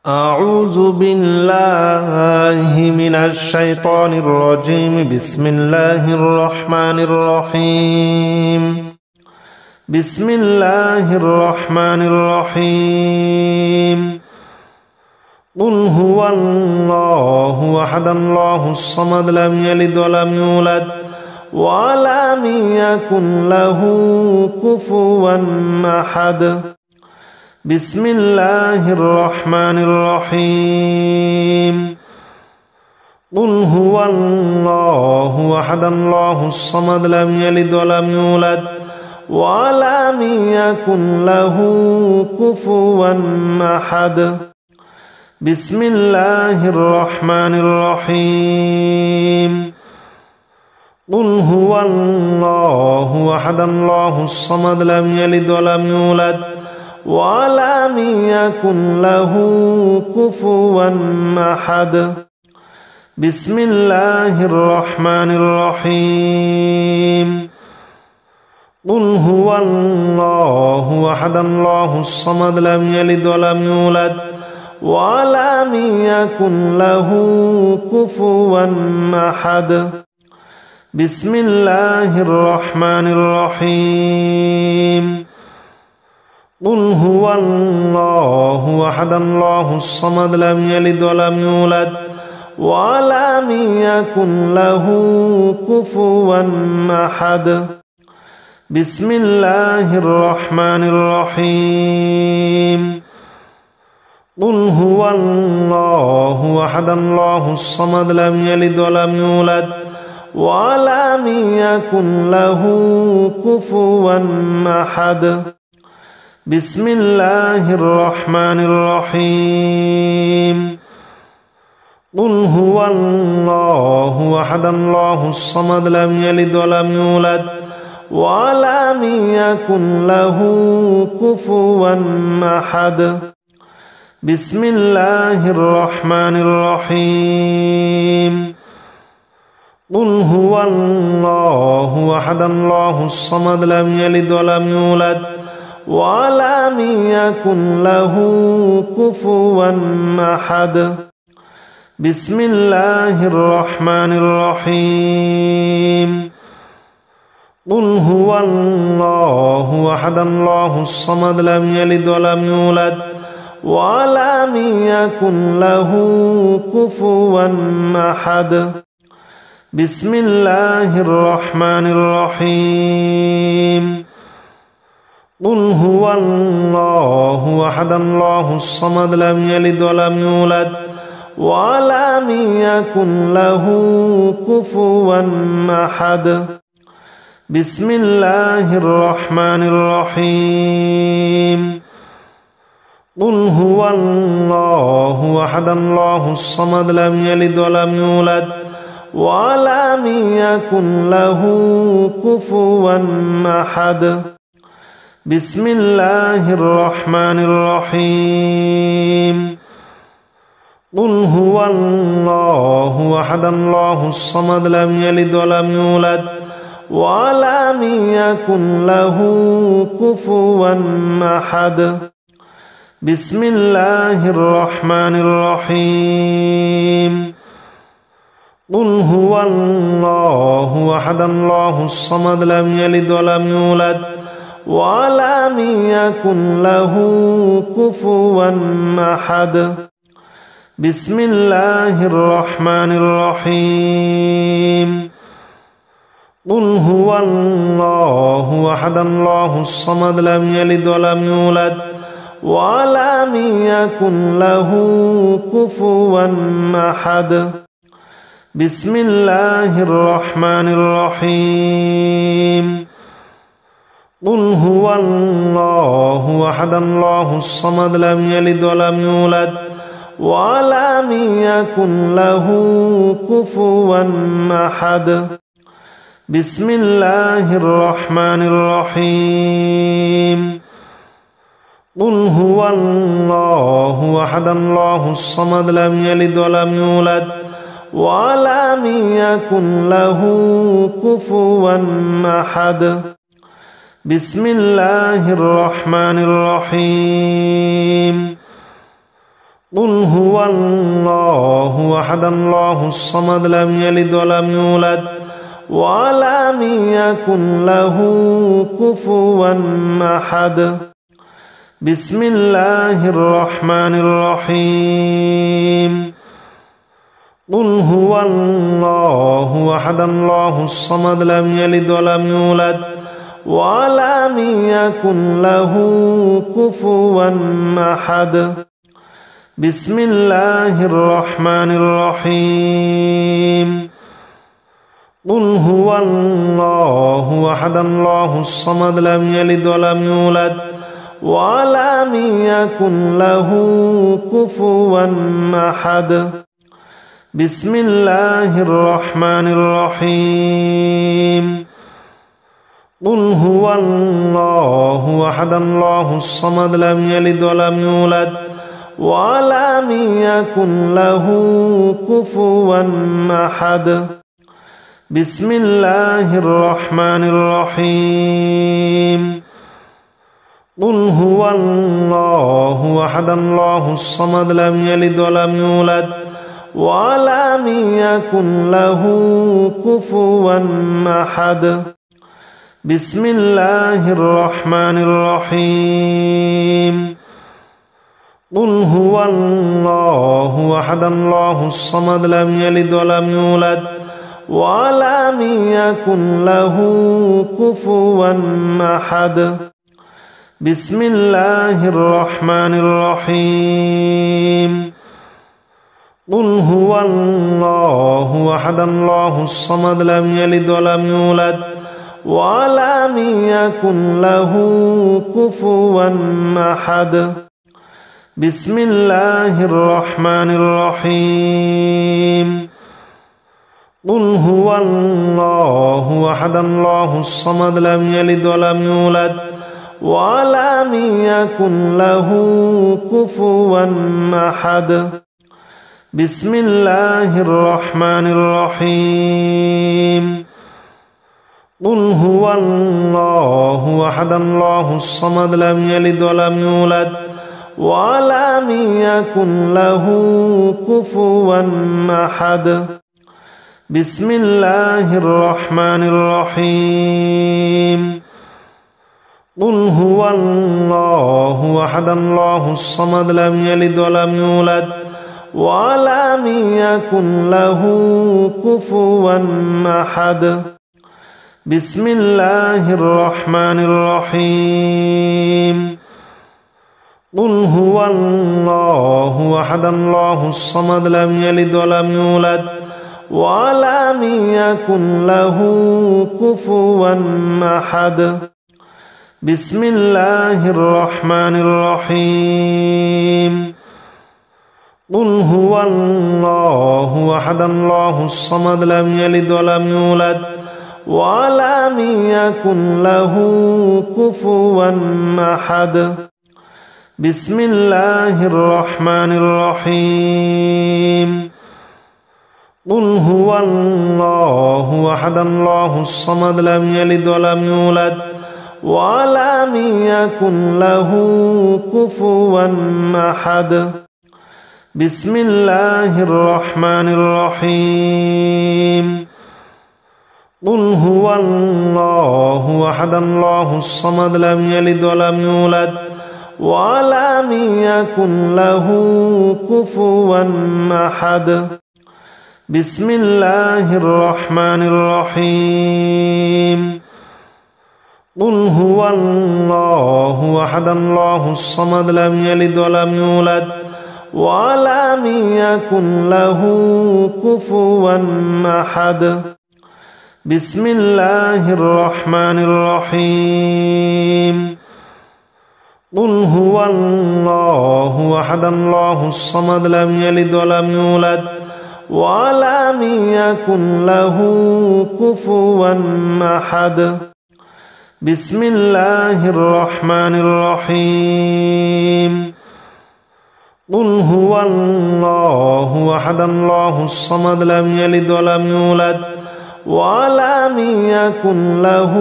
أعوذ بالله من الشيطان الرجيم. بسم الله الرحمن الرحيم. بسم الله الرحمن الرحيم. قل هو الله أحد الله الصمد لم يلد ولم يولد ولم يكن له كفوا أحد. بسم الله الرحمن الرحيم. قل هو الله أحد الله الصمد لم يلد ولم يولد ولم يكن له كفوا أحد. بسم الله الرحمن الرحيم. قل هو الله أحد الله الصمد لم يلد ولم يولد ولم يكن له كفوا أحد. بسم الله الرحمن الرحيم. قل هو الله أحد الله الصمد لم يلد ولم يولد ولم يكن له كفوا أحد. بسم الله الرحمن الرحيم. قل هو الله أحد الله الصمد لم يلد ولم يولد ولم يكن له كفوا أحد. بسم الله الرحمن الرحيم. قل هو الله أحد الله الصمد لم يلد ولم يولد ولم يكن له كفوا أحد. بسم الله الرحمن الرحيم. قل هو الله أحد الله الصمد لم يلد ولم يولد ولم يكن له كفوا أحد. بسم الله الرحمن الرحيم. قل هو الله أحد الله الصمد لم يلد ولم يولد ولم يكن له كفوا أحد. بسم الله الرحمن الرحيم. قل هو الله أحد الله الصمد لم يلد ولم يولد ولم يكن له كفوا أحد. بسم الله الرحمن الرحيم. قل هو الله أحد الله الصمد لم يلد ولم يولد ولم يكن له كفوا أحد. بسم الله الرحمن الرحيم. قل هو الله أحد الله الصمد لم يلد ولم يولد ولم يكن له كفوا أحد. بسم الله الرحمن الرحيم. قل هو الله أحد الله الصمد لم يلد ولم يولد ولم يكن له كفوا أحد. بسم الله الرحمن الرحيم. قل هو الله أحد الله الصمد لم يلد ولم يولد ولم يكن له كفوا أحد. بسم الله الرحمن الرحيم. قل هو الله أحد الله الصمد لم يلد ولم يولد ولم يكن له كفوا أحد. بسم الله الرحمن الرحيم. قل هو الله أحد الله الصمد لم يلد ولم يولد ولم يكن له كفوا أحد. بسم الله الرحمن الرحيم. قل هو الله أحد الله الصمد لم يلد ولم يولد ولم يكن له كفوا أحد. بسم الله الرحمن الرحيم. قل هو الله أحد الله الصمد لم يلد ولم يولد ولم يكن له كفوا أحد بسم الله الرحمن الرحيم قل هو الله أحد الله الصمد لم يلد ولم يولد ولم يكن له كفوا أحد بسم الله الرحمن الرحيم قل هو الله أحد الله الصمد لم يلد ولم يولد ولم يكن له كفوا أحد بسم الله الرحمن الرحيم قل هو الله أحد الله الصمد لم يلد ولم يولد ولم يكن له كفوا أحد بسم الله الرحمن الرحيم قل هو الله أحد الله الصمد لم يلد ولم يولد ولم يكن له كفوا أحد بسم الله الرحمن الرحيم قل هو الله أحد الله الصمد لم يلد ولم يولد ولم يكن له كفوا أحد بسم الله الرحمن الرحيم قل هو الله أحد الله الصمد لم يلد ولم يولد ولم يكن له كفوا أحد بسم الله الرحمن الرحيم قل هو الله أحد الله الصمد لم يلد ولم يولد ولم يكن له كفوا أحد بسم الله الرحمن الرحيم قل هو الله أحد الله الصمد لم يلد ولم يولد ولم يكن له كفوا أحد بسم الله الرحمن الرحيم قل هو الله أحد الله الصمد لم يلد ولم يولد ولم يكن له كفوا أحد بسم الله الرحمن الرحيم قل هو الله أحد الله الصمد لم يلد ولم يولد ولم يكن له كفوا أحد بسم الله الرحمن الرحيم قل هو الله أحد الله الصمد لم يلد ولم يولد ولم يكن له كفوا أحد بسم الله الرحمن الرحيم قل هو الله أحد الله الصمد لم يلد ولم يولد ولم يكن له كفوا أحد بسم الله الرحمن الرحيم قل هو الله أحد الله الصمد لم يلد ولم يولد ولم يكن له كفوا أحد بسم الله الرحمن الرحيم قل هو الله أحد الله الصمد لم يلد ولم يولد ولم يكن له كفوا أحد بسم الله الرحمن الرحيم قل هو الله أحد الله الصمد لم يلد ولم يولد ولم يكن له كفوا أحد بسم الله الرحمن الرحيم قل هو الله أحد الله الصمد لم يلد ولم يولد ولم يكن له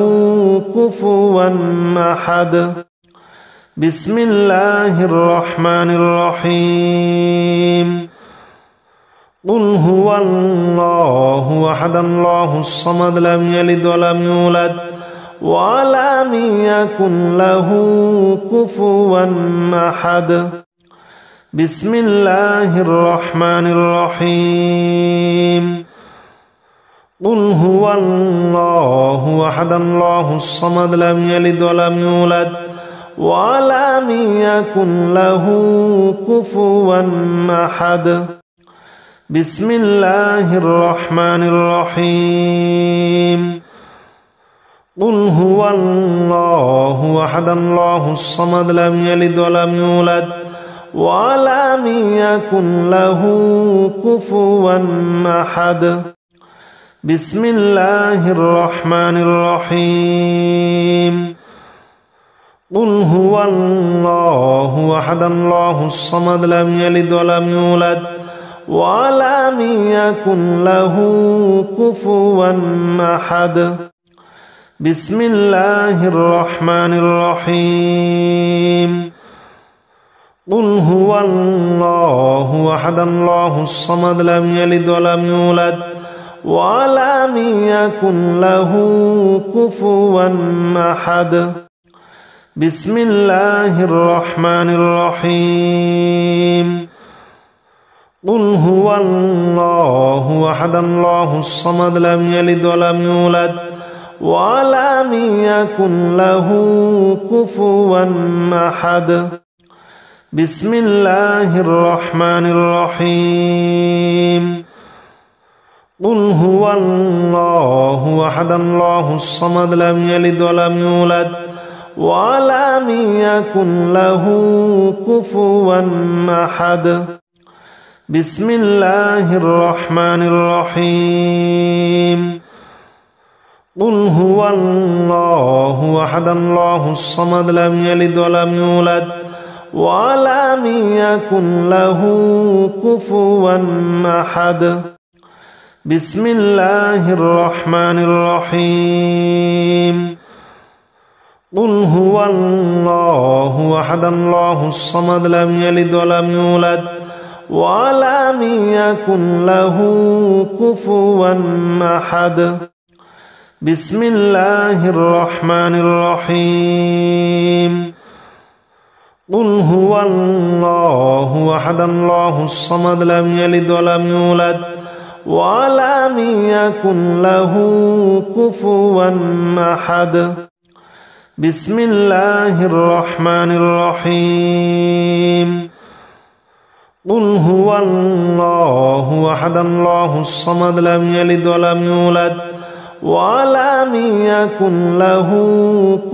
كفوا أحد بسم الله الرحمن الرحيم قل هو الله أحد الله الصمد لم يلد ولم يولد ولم يكن له كفوا أحد بسم الله الرحمن الرحيم قل هو الله أحد الله الصمد لم يلد ولم يولد ولم يكن له كفوا أحد بسم الله الرحمن الرحيم قل هو الله أحد الله الصمد لم يلد ولم يولد ولم يكن له كفوا أحد بسم الله الرحمن الرحيم قل هو الله أحد الله الصمد لم يلد ولم يولد ولم يكن له كفوا أحد بسم الله الرحمن الرحيم قل هو الله أحد الله الصمد لم يلد ولم يولد ولم يكن له كفوا أحد بسم الله الرحمن الرحيم قل هو الله أحد الله الصمد لم يلد ولم يولد ولم يكن له كفوا أحد بسم الله الرحمن الرحيم قل هو الله أحد الله الصمد لم يلد ولم يولد ولم يكن له كفوا أحد بسم الله الرحمن الرحيم قل هو الله أحد الله الصمد لم يلد ولم يولد ولم يكن له كفوا أحد بسم الله الرحمن الرحيم قل هو الله أحد الله الصمد لم يلد ولم يولد ولم يكن له كفوا أحد بسم الله الرحمن الرحيم قل هو الله أحد الله الصمد لم يلد ولم يولد ولم يكن له كفوا أحد بسم الله الرحمن الرحيم قل هو الله أحد الله الصمد لم يلد ولم يولد ولم يكن له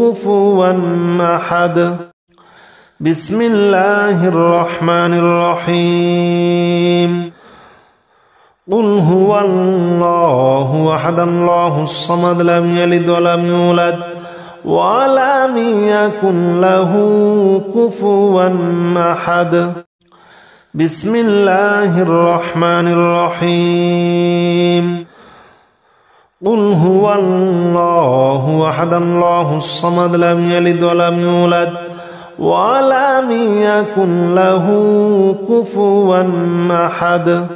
كفوا أحد بسم الله الرحمن الرحيم قل هو الله أحد الله الصمد لم يلد ولم يولد ولم يكن له كفوا أحد بسم الله الرحمن الرحيم قل هو الله أحد الله الصمد لم يلد ولم يولد ولم يكن له كفوا أحد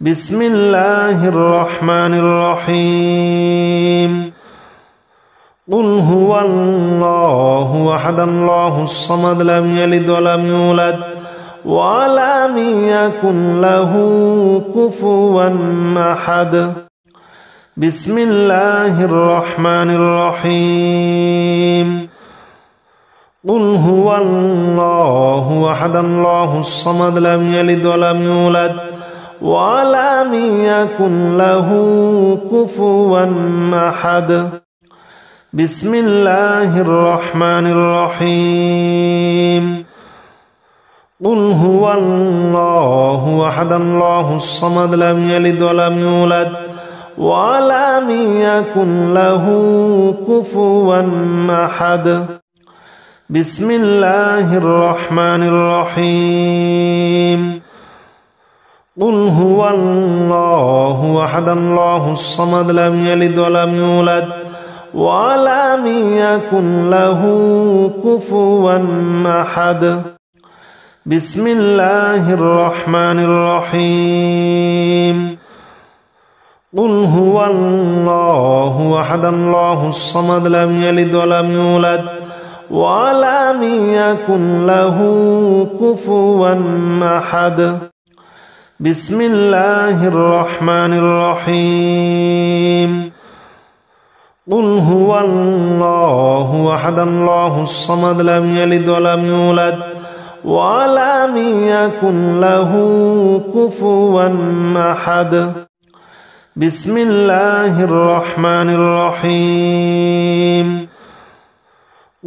بسم الله الرحمن الرحيم قل هو الله أحد الله الصمد لم يلد ولم يولد ولم يكن له كفوا أحد بسم الله الرحمن الرحيم قل هو الله أحد الله الصمد لم يلد ولم يولد ولم يكن له كفوا أحد بسم الله الرحمن الرحيم قل هو الله أحد الله الصمد لم يلد ولم يولد ولم يكن له كفوا أحد بسم الله الرحمن الرحيم قل هو الله أحد الله الصمد لم يلد ولم يولد ولم يكن له كفوا أحد. بسم الله الرحمن الرحيم. قل هو الله أحد الله الصمد لم يلد ولم يولد ولم يكن له كفوا أحد. بسم الله الرحمن الرحيم. قل هو الله أحد الله الصمد لم يلد ولم يولد ولم يكن له كفوا أحد. بسم الله الرحمن الرحيم.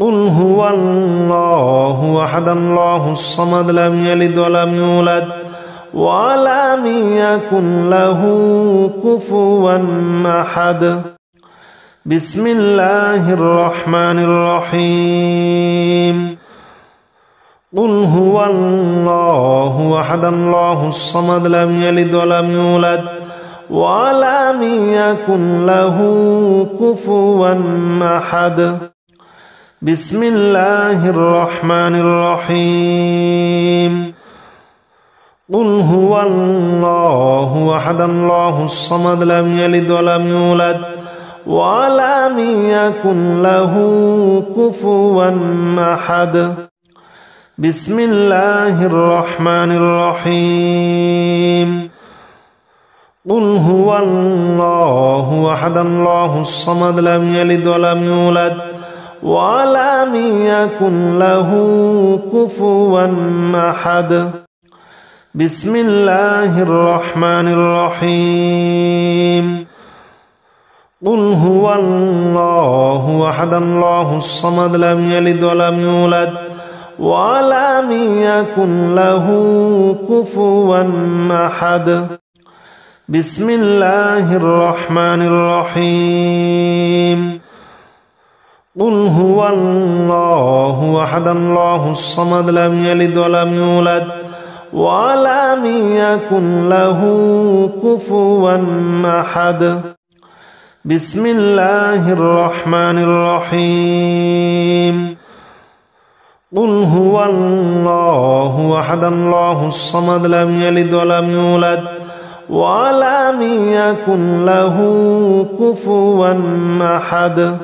قل هو الله أحد الله الصمد لم يلد ولم يولد ولم يكن له كفوا أحد. بسم الله الرحمن الرحيم. قل هو الله أحد الله الصمد لم يلد ولم يولد ولم يكن له كفوا أحد. بسم الله الرحمن الرحيم. قل هو الله أحد الله الصمد لم يلد ولم يولد ولم يكن له كفوا أحد. بسم الله الرحمن الرحيم. قل هو الله أحد الله الصمد لم يلد ولم يولد ولم يكن له كفوا أحد. بسم الله الرحمن الرحيم. قل هو الله أحد الله الصمد لم يلد ولم يولد ولم يكن له كفوا أحد. بسم الله الرحمن الرحيم. قل هو الله أحد الله الصمد لم يلد ولم يولد ولم يكن له كفوا أحد. بسم الله الرحمن الرحيم. قل هو الله أحد الله الصمد لم يلد ولم يولد ولم يكن له كفوا أحد.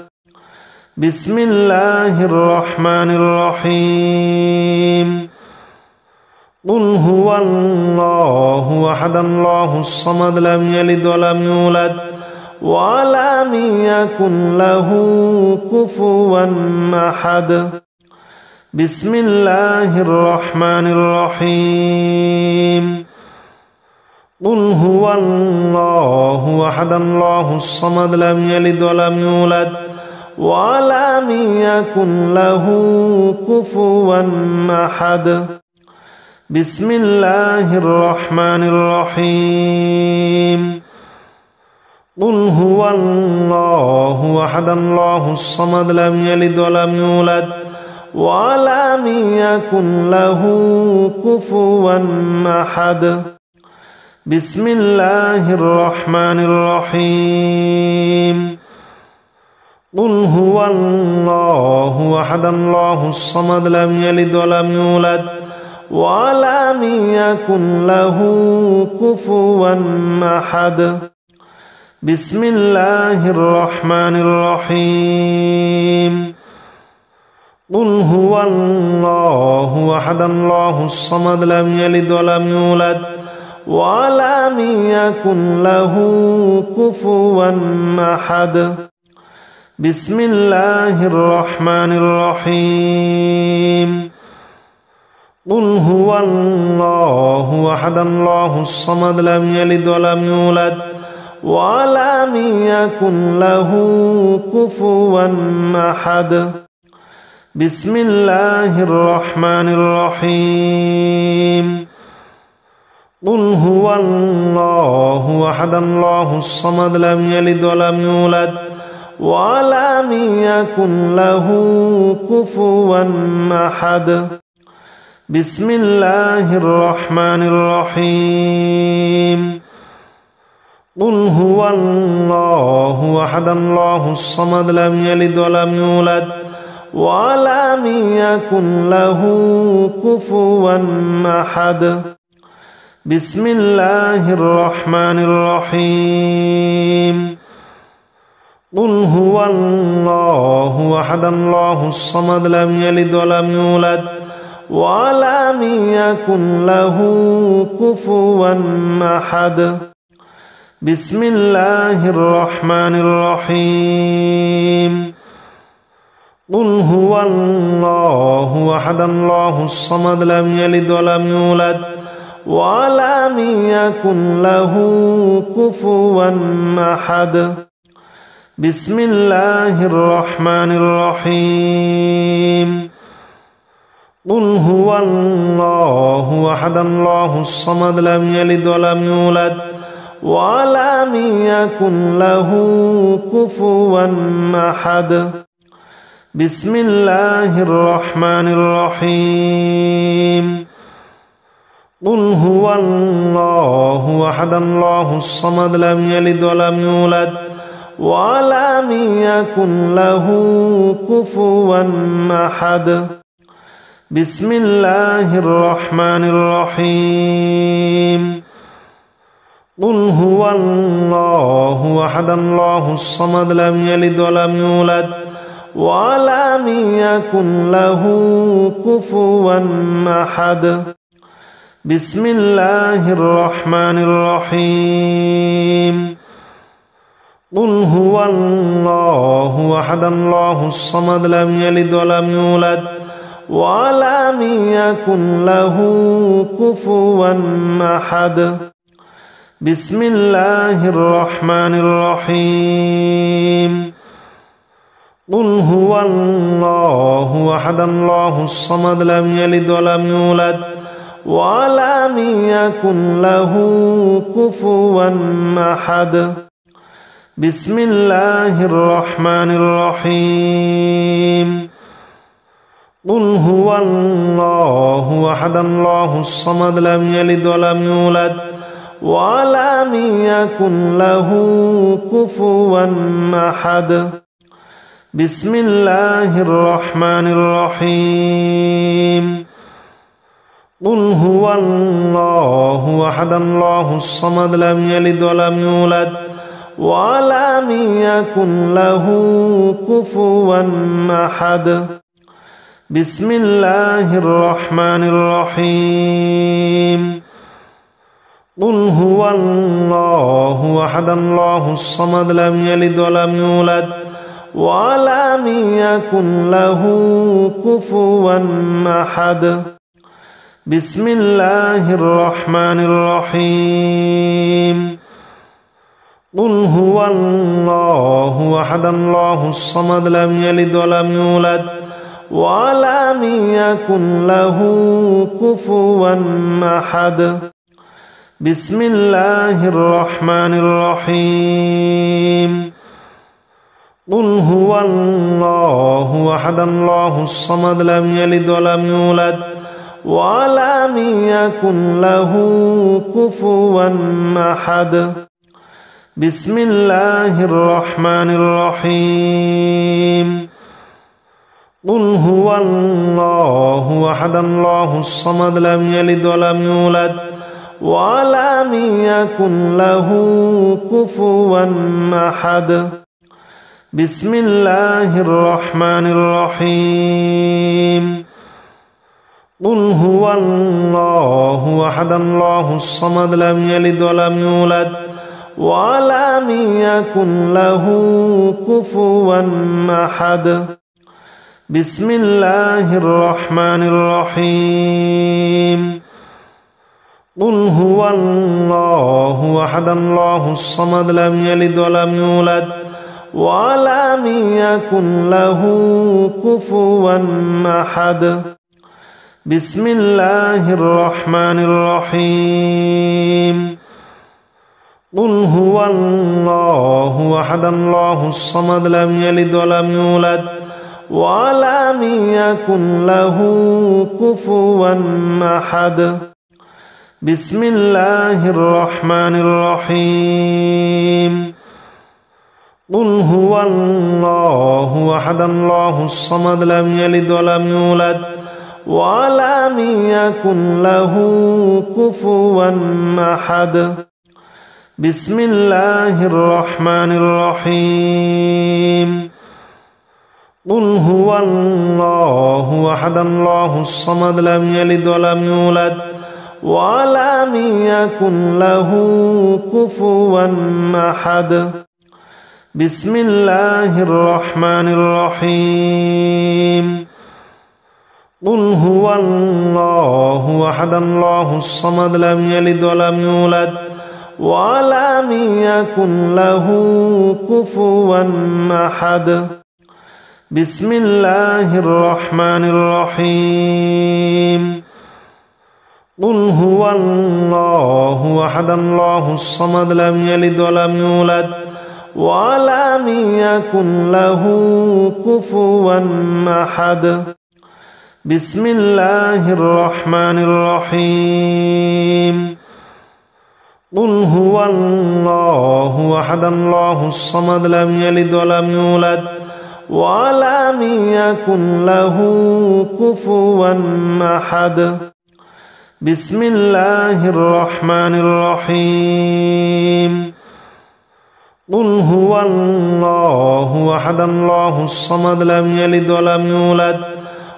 بسم الله الرحمن الرحيم. قل هو الله أحد الله الصمد لم يلد ولم يولد ولم يكن له كفوا أحد. بسم الله الرحمن الرحيم. قل هو الله أحد الله الصمد لم يلد ولم يولد ولم يكن له كفوا أحد. بسم الله الرحمن الرحيم. قل هو الله أحد الله الصمد لم يلد ولم يولد ولم يكن له كفوا أحد. بسم الله الرحمن الرحيم. قل هو الله أحد الله الصمد لم يلد ولم يولد ولم يكن له كفوا أحد. بسم الله الرحمن الرحيم. قل هو الله أحد الله الصمد لم يلد ولم يولد ولم يكن له كفوا أحد. بسم الله الرحمن الرحيم. قل هو الله أحد الله الصمد لم يلد ولم يولد ولم يكن له كفوا أحد. بسم الله الرحمن الرحيم. قل هو الله أحد الله الصمد لم يلد ولم يولد ولم يكن له كفوا أحد. بسم الله الرحمن الرحيم. قل هو الله أحد الله الصمد لم يلد ولم يولد ولم يكن له كفوا أحد بسم الله الرحمن الرحيم قل هو الله أحد الله الصمد لم يلد ولم يولد ولم يكن له كفوا أحد بسم الله الرحمن الرحيم قل هو الله أحد الله الصمد لم يلد ولم يولد ولم يكن له كفوا أحد بسم الله الرحمن الرحيم قل هو الله أحد الله الصمد لم يلد ولم يولد ولم يكن له كفوا أحد بسم الله الرحمن الرحيم قل هو الله أحد الله الصمد لم يلد ولم يولد ولم يكن له كفوا أحد بسم الله الرحمن الرحيم قل هو الله أحد الله الصمد لم يلد ولم يولد ولم يكن له كفوا أحد بسم الله الرحمن الرحيم قل هو الله أحد الله الصمد لم يلد ولم يولد ولم يكن له كفوا أحد بسم الله الرحمن الرحيم قل هو الله أحد الله الصمد لم يلد ولم يولد ولم يكن له كفوا أحد بسم الله الرحمن الرحيم قل هو الله أحد الله الصمد لم يلد ولم يولد ولم يكن له كفوا أحد بسم الله الرحمن الرحيم قل هو الله أحد الله الصمد لم يلد ولم يولد ولم يكن له كفوا أحد بسم الله الرحمن الرحيم قل هو الله أحد الله الصمد لم يلد ولم يولد ولم يكن له كفوا أحد بسم الله الرحمن الرحيم قل هو الله أحد الله الصمد لم يلد ولم يولد ولم يكن له كفوا أحد بسم الله الرحمن الرحيم قل هو الله أحد الله الصمد لم يلد ولم يولد ولم يكن له كفوا أحد بسم الله الرحمن الرحيم قل هو الله أحد الله الصمد لم يلد ولم يولد ولم يكن له كفوا أحد بسم الله الرحمن الرحيم قل هو الله أحد الله الصمد لم يلد ولم يولد ولم يكن له كفوا أحد بسم الله الرحمن الرحيم قل هو الله أحد الله الصمد لم يلد ولم يولد ولم يكن له كفوا أحد بسم الله الرحمن الرحيم قل هو الله أحد الله الصمد لم يلد ولم يولد ولم يكن له كفوا أحد بسم الله الرحمن الرحيم قل هو الله أحد الله الصمد لم يلد ولم يولد ولم يكن له كفوا أحد بسم الله الرحمن الرحيم قل هو الله أحد الله الصمد لم يلد ولم يولد ولم يكن له كفوا أحد بسم الله الرحمن الرحيم قل هو الله أحد الله الصمد لم يلد ولم يولد ولم يكن له كفوا أحد بسم الله الرحمن الرحيم قل هو الله أحد الله الصمد لم يلد ولم يولد ولم يكن له كفوا أحد بسم الله الرحمن الرحيم قل هو الله أحد الله الصمد لم يلد ولم يولد ولم يكن له كفوا أحد بسم الله الرحمن الرحيم قل هو الله أحد الله الصمد لم يلد ولم يولد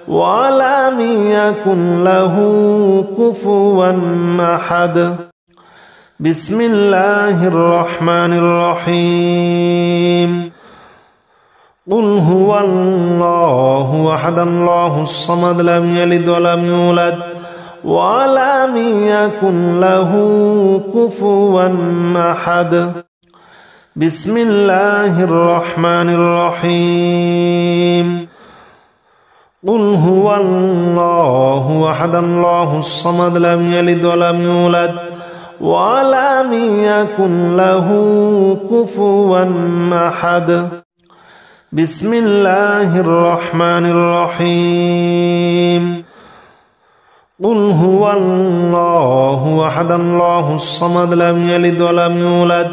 ولم يكن له كفوا أحد بسم الله الرحمن الرحيم قل هو الله أحد الله الصمد لم يلد ولم يولد ولم يكن له كفوا أحد بسم الله الرحمن الرحيم قل هو الله أحد الله الصمد لم يلد ولم يولد ولم يكن له كفوا أحد بسم الله الرحمن الرحيم قل هو الله أحد الله الصمد لم يلد ولم يولد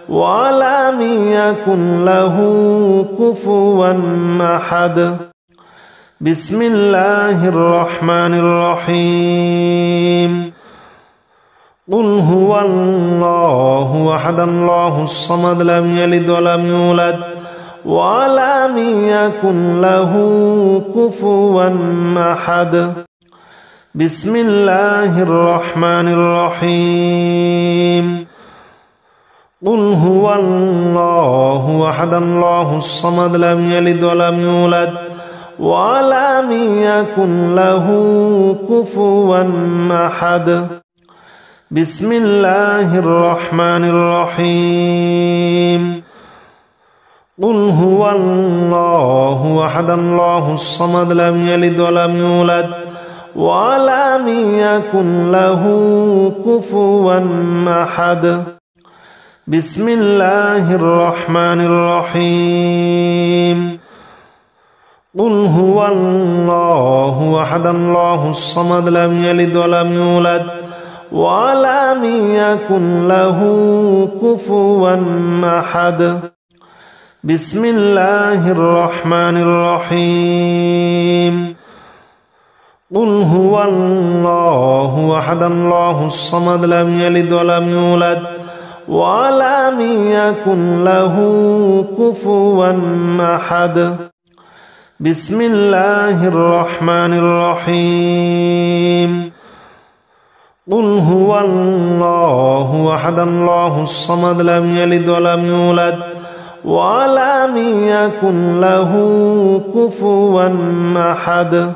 ولم يكن له كفوا أحد بسم الله الرحمن الرحيم قل هو الله أحد الله الصمد لم يلد ولم يولد ولم يكن له كفوا أحد بسم الله الرحمن الرحيم قل هو الله أحد الله الصمد لم يلد ولم يولد ولم يكن له كفوا أحد بسم الله الرحمن الرحيم قل هو الله أحد الله الصمد لم يلد ولم يولد ولم يكن له كفوا أحد بسم الله الرحمن الرحيم قل هو الله أحد الله الصمد لم يلد ولم يولد ولم يكن له كفوا أحد بسم الله الرحمن الرحيم قل هو الله أحد الله الصمد لم يلد ولم يولد ولم يكن له كفوا أحد بسم الله الرحمن الرحيم قل هو الله أحد الله الصمد لم يلد ولم يولد ولم يكن له كفوا أحد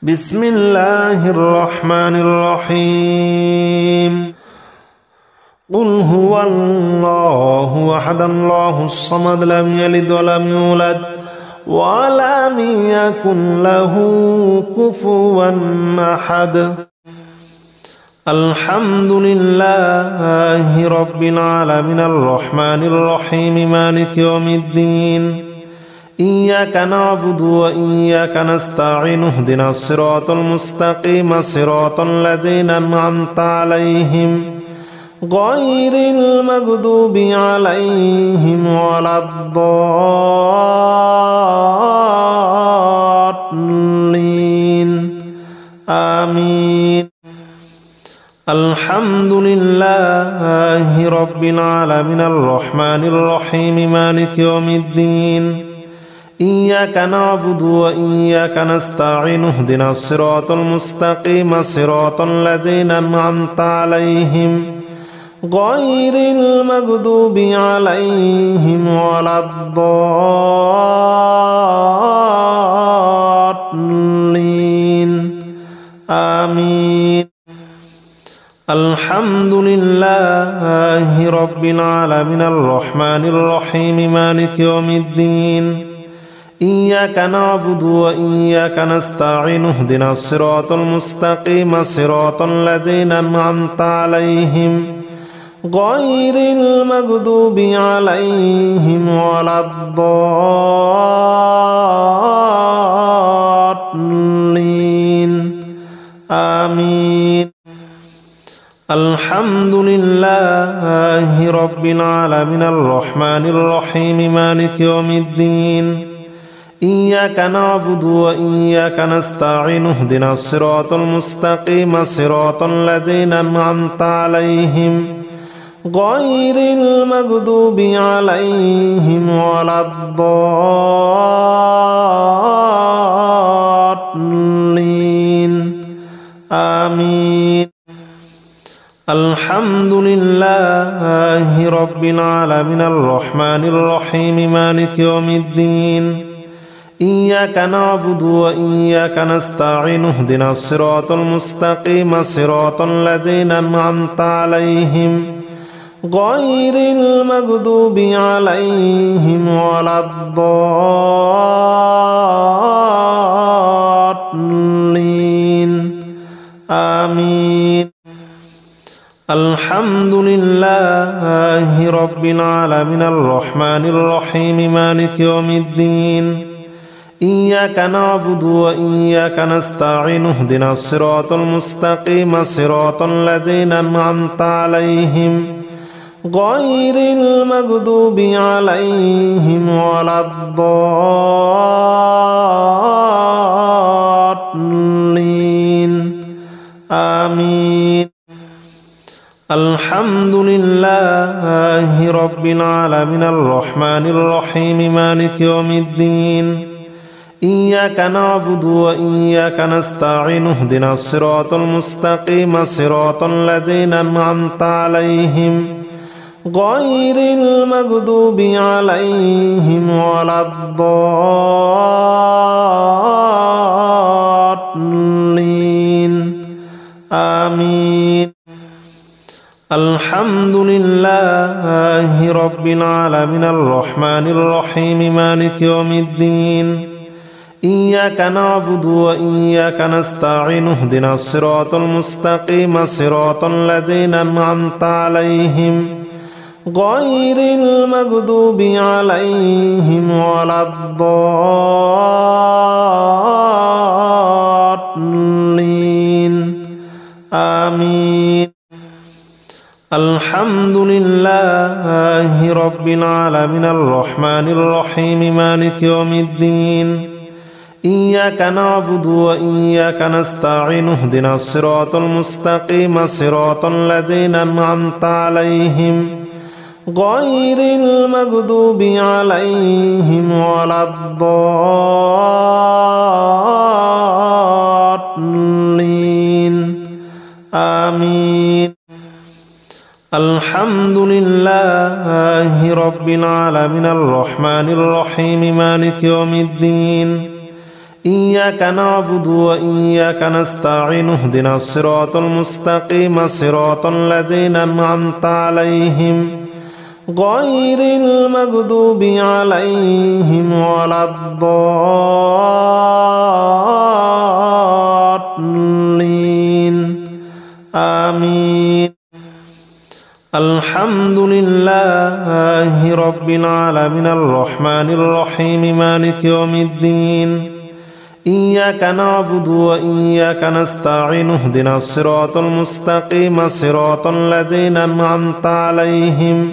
بسم الله الرحمن الرحيم قل هو الله أحد الله الصمد لم يلد ولم يولد ولم يكن له كفوا أحد الحمد لله رب العالمين الرحمن الرحيم مالك يوم الدين إياك نعبد وإياك نستعين اهدنا الصراط المستقيم صراط الذين أنعمت عليهم غير المغضوب عليهم ولا الضالين آمين. الحمد لله رب العالمين الرحمن الرحيم مالك يوم الدين إياك نعبد وإياك نستعين اهدنا الصراط المستقيم صراط الذين أنعمت عليهم غير المغضوب عليهم ولا الضالين آمين. الحمد لله رب العالمين الرحمن الرحيم مالك يوم الدين إياك نعبد وإياك نستعين اهدنا الصراط المستقيم صراط الذين أنعمت عليهم غير المغضوب عليهم ولا الضالين آمين. الحمد لله رب العالمين الرحمن الرحيم مالك يوم الدين إياك نعبد وإياك نستعين اهدنا الصراط المستقيم صراط الذين أنعمت عليهم غير المغضوب عليهم ولا الضالين آمين. الحمد لله رب العالمين الرحمن الرحيم مالك يوم الدين إياك نعبد وإياك نستعين اهدنا الصراط المستقيم صراط الذين أنعمت عليهم غير المغضوب عليهم ولا الضالين آمين. الحمد لله رب العالمين الرحمن الرحيم مالك يوم الدين إياك نعبد وإياك نستعين اهدنا الصراط المستقيم صراط الذين أنعمت عليهم غير المغضوب عليهم ولا الضالين آمين. الحمد لله رب العالمين الرحمن الرحيم مالك يوم الدين إياك نعبد وإياك نستعين اهدنا الصراط المستقيم صراط الذين أنعمت عليهم غير المغضوب عليهم ولا الضالين آمين. الحمد لله رب العالمين الرحمن الرحيم مالك يوم الدين إياك نعبد وإياك نستعين اهدنا الصراط المستقيم صراط الذين أنعمت عليهم غير المغضوب عليهم ولا الضالين آمين. الحمد لله رب العالمين الرحمن الرحيم مالك يوم الدين إياك نعبد وإياك نستعين اهدنا الصراط المستقيم صراط الذين أنعمت عليهم غير المغضوب عليهم ولا الضالين آمين. الحمد لله رب العالمين الرحمن الرحيم مالك يوم الدين إياك نعبد وإياك نستعين اهدنا الصراط المستقيم صراط الذين أنعمت عليهم غير المغضوب عليهم ولا الضالين آمين. الحمد لله رب العالمين الرحمن الرحيم مالك يوم الدين إياك نعبد وإياك نستعين اهدنا الصراط المستقيم صراط الذين أنعمت عليهم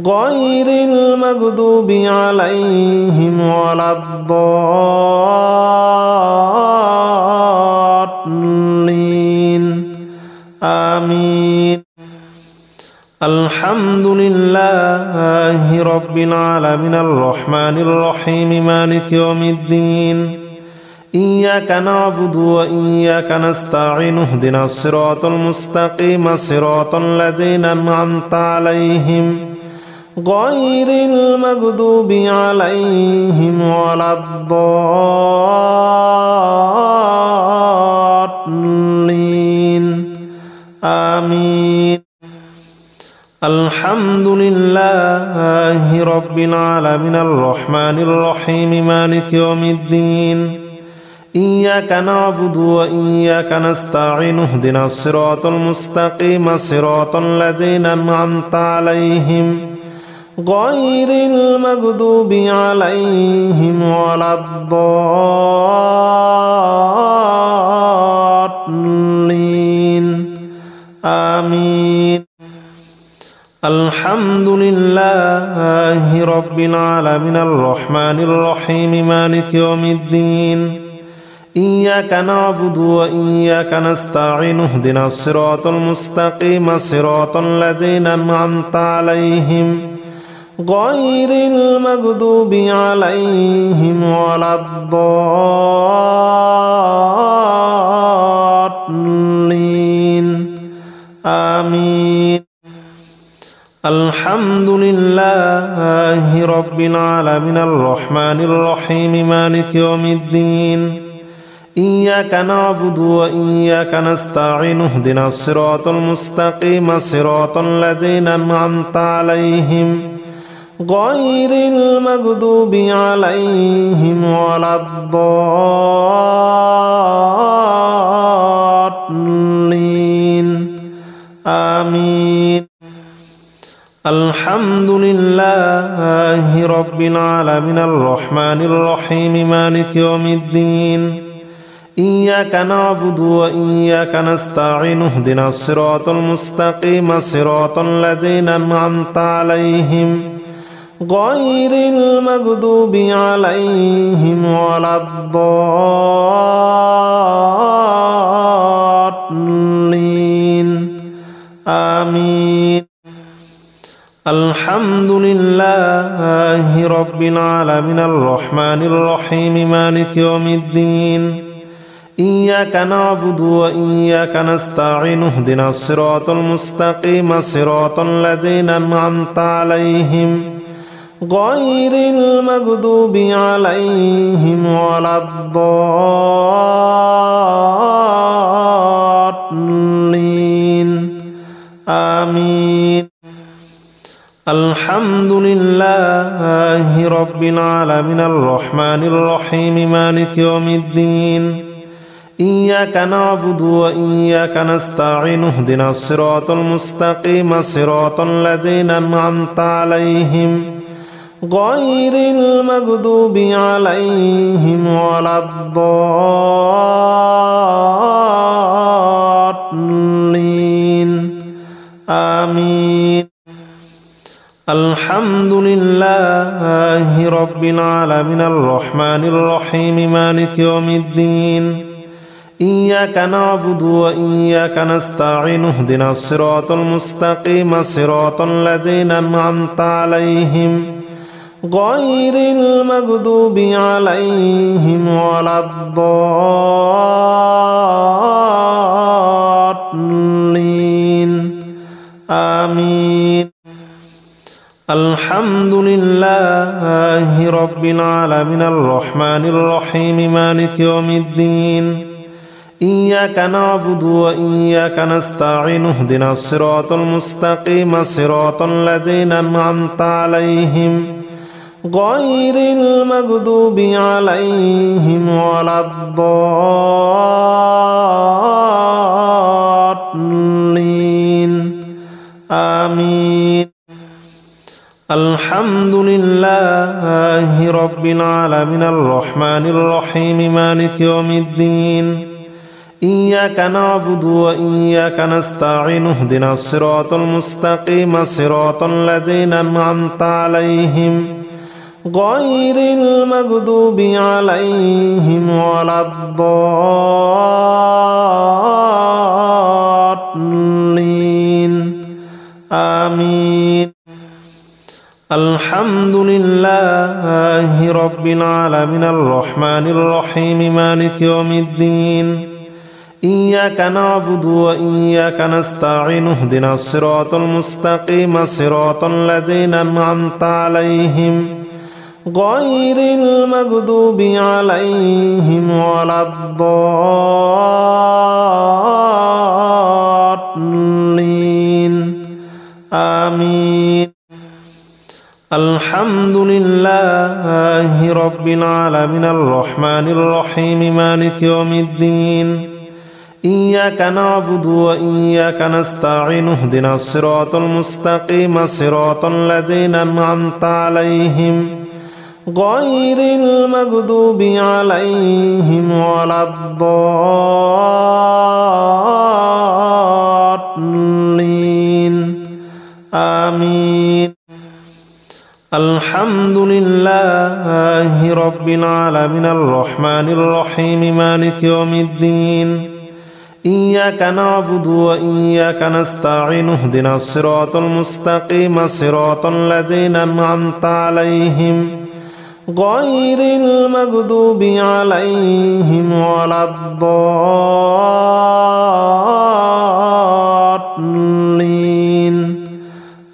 غير المغضوب عليهم ولا الضالين آمين. الحمد لله رب العالمين الرحمن الرحيم مالك يوم الدين إياك نعبد وإياك نستعين اهدنا الصراط المستقيم صراط الذين أنعمت عليهم غير المغضوب عليهم ولا الضالين آمين. الحمد لله رب العالمين الرحمن الرحيم مالك يوم الدين إياك نعبد وإياك نستعين اهدنا الصراط المستقيم صراط الذين أنعمت عليهم غير المغضوب عليهم ولا الضالين آمين. الحمد لله رب العالمين الرحمن الرحيم مالك يوم الدين إياك نعبد وإياك نستعين اهدنا الصراط المستقيم صراط الذين أنعمت عليهم غير المغضوب عليهم ولا الضالين آمين. الحمد لله رب العالمين الرحمن الرحيم مالك يوم الدين إياك نعبد وإياك نستعين اهدنا الصراط المستقيم صراط الذين أنعمت عليهم غير المغضوب عليهم ولا الضالين آمين. الحمد لله رب العالمين الرحمن الرحيم مالك يوم الدين إياك نعبد وإياك نستعين اهدنا الصراط المستقيم صراط الذين أنعمت عليهم غير المغضوب عليهم ولا الضالين آمين. الحمد لله رب العالمين الرحمن الرحيم مالك يوم الدين إياك نعبد وإياك نستعين اهدنا الصراط المستقيم صراط الذين أنعمت عليهم غير المغضوب عليهم ولا الضالين آمين. الحمد لله رب العالمين الرحمن الرحيم مالك يوم الدين إياك نعبد وإياك نستعين اهدنا الصراط المستقيم صراط الذين أنعمت عليهم غير المغضوب عليهم ولا الضالين آمين. الحمد لله رب العالمين الرحمن الرحيم مالك يوم الدين إياك نعبد وإياك نستعين اهدنا الصراط المستقيم صراط الذين أنعمت عليهم غير المغضوب عليهم ولا الضالين آمين. الحمد لله رب العالمين الرحمن الرحيم مالك يوم الدين إياك نعبد وإياك نستعين اهدنا الصراط المستقيم صراط الذين أنعمت عليهم غير المغضوب عليهم ولا الضالين آمين. الحمد لله رب العالمين الرحمن الرحيم مالك يوم الدين إياك نعبد وإياك نستعين اهدنا الصراط المستقيم صراط الذين أنعمت عليهم غير المغضوب عليهم ولا الضالين آمين. الحمد لله رب العالمين الرحمن الرحيم مالك يوم الدين إياك نعبد وإياك نستعين اهدنا الصراط المستقيم صراط الذين أنعمت عليهم غير المغضوب عليهم ولا الضالين آمين. الحمد لله رب العالمين الرحمن الرحيم مالك يوم الدين إياك نعبد وإياك نستعين اهدنا الصراط المستقيم صراط الذين أنعمت عليهم غير المغضوب عليهم ولا الضالين آمين. الحمد لله رب العالمين الرحمن الرحيم مالك يوم الدين إياك نعبد وإياك نستعين اهدنا الصراط المستقيم صراط الذين أنعمت عليهم غير المغضوب عليهم ولا الضالين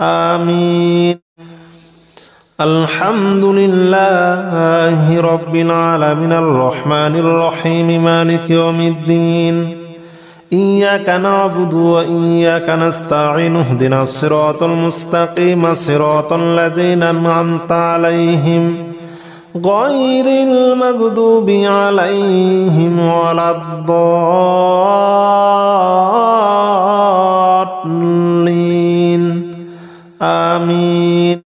آمين. الحمد لله رب العالمين الرحمن الرحيم مالك يوم الدين إياك نعبد وإياك نستعين اهدنا الصراط المستقيم صراط الذين أنعمت عليهم غير المغضوب عليهم ولا الضالين آمين.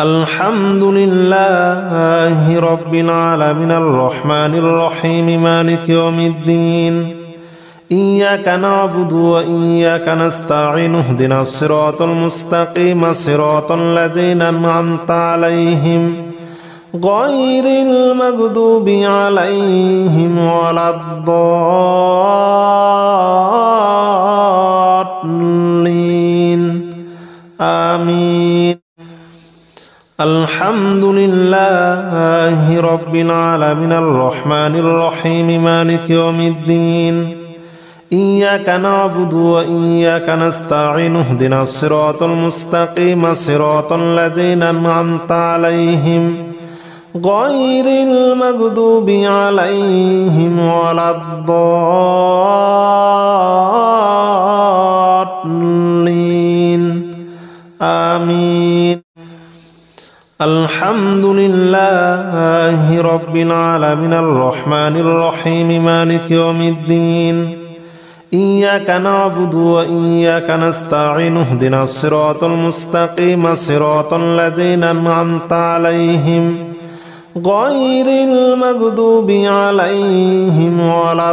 الحمد لله رب العالمين الرحمن الرحيم مالك يوم الدين إياك نعبد وإياك نستعين اهدنا الصراط المستقيم صراط الذين أنعمت عليهم غير المغضوب عليهم ولا الضالين آمين. الحمد لله رب العالمين الرحمن الرحيم مالك يوم الدين إياك نعبد وإياك نستعين اهدنا الصراط المستقيم صراط الذين أنعمت عليهم غير المغضوب عليهم ولا الضالين آمين. الحمد لله رب العالمين الرحمن الرحيم مالك يوم الدين إياك نعبد وإياك نستعين اهدنا الصراط المستقيم صراط الذين أنعمت عليهم غير المغضوب عليهم ولا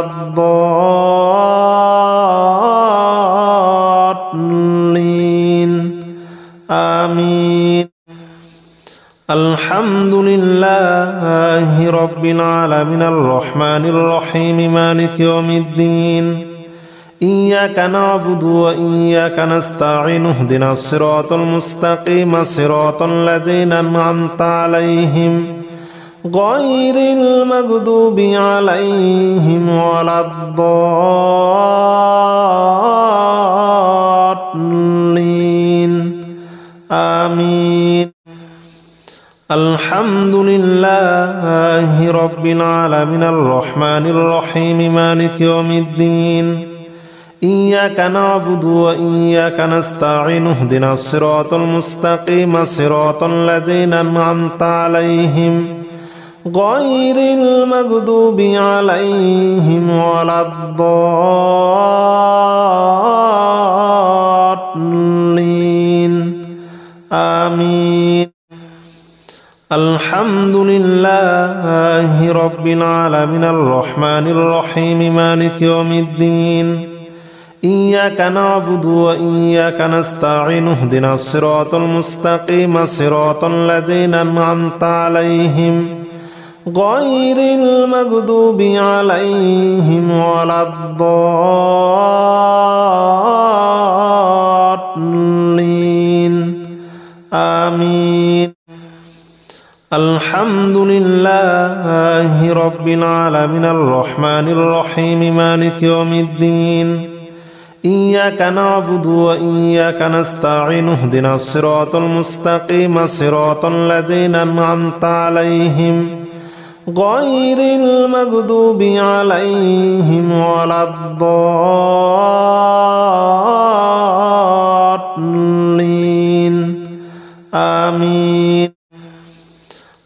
الضالين آمين. الحمد لله رب العالمين الرحمن الرحيم مالك يوم الدين إياك نعبد وإياك نستعين اهدنا الصراط المستقيم صراط الذين أنعمت عليهم غير المغضوب عليهم ولا الضالين آمين. الحمد لله رب العالمين الرحمن الرحيم مالك يوم الدين إياك نعبد وإياك نستعين اهدنا الصراط المستقيم صراط الذين أنعمت عليهم غير المغضوب عليهم ولا الضالين الحمد لله رب العالمين الرحمن الرحيم مالك يوم الدين إياك نعبد وإياك نستعين اهدنا الصراط المستقيم صراط الذين أنعمت عليهم غير المغضوب عليهم ولا الضالين آمين. الحمد لله رب العالمين الرحمن الرحيم مالك يوم الدين إياك نعبد وإياك نستعين اهدنا الصراط المستقيم صراط الذين أنعمت عليهم غير المغضوب عليهم ولا الضالين آمين.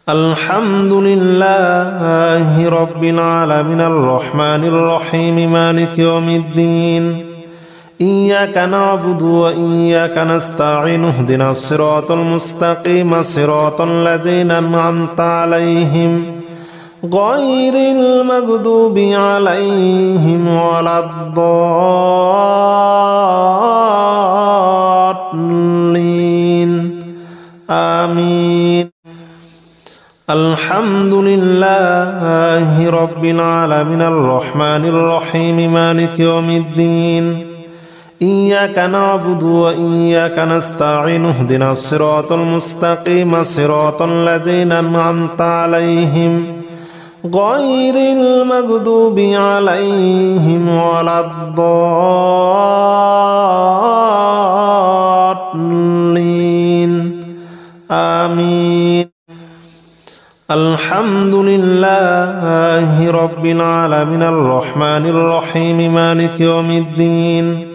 الحمد لله رب العالمين الرحمن الرحيم مالك يوم الدين إياك نعبد وإياك نستعين اهدنا الصراط المستقيم صراط الذين أنعمت عليهم غير المغضوب عليهم ولا الضالين آمين. الحمد لله رب العالمين الرحمن الرحيم مالك يوم الدين إياك نعبد وإياك نستعين اهدنا الصراط المستقيم صراط الذين أنعمت عليهم غير المغضوب عليهم ولا الضالين آمين. الحمد لله رب العالمين الرحمن الرحيم مالك يوم الدين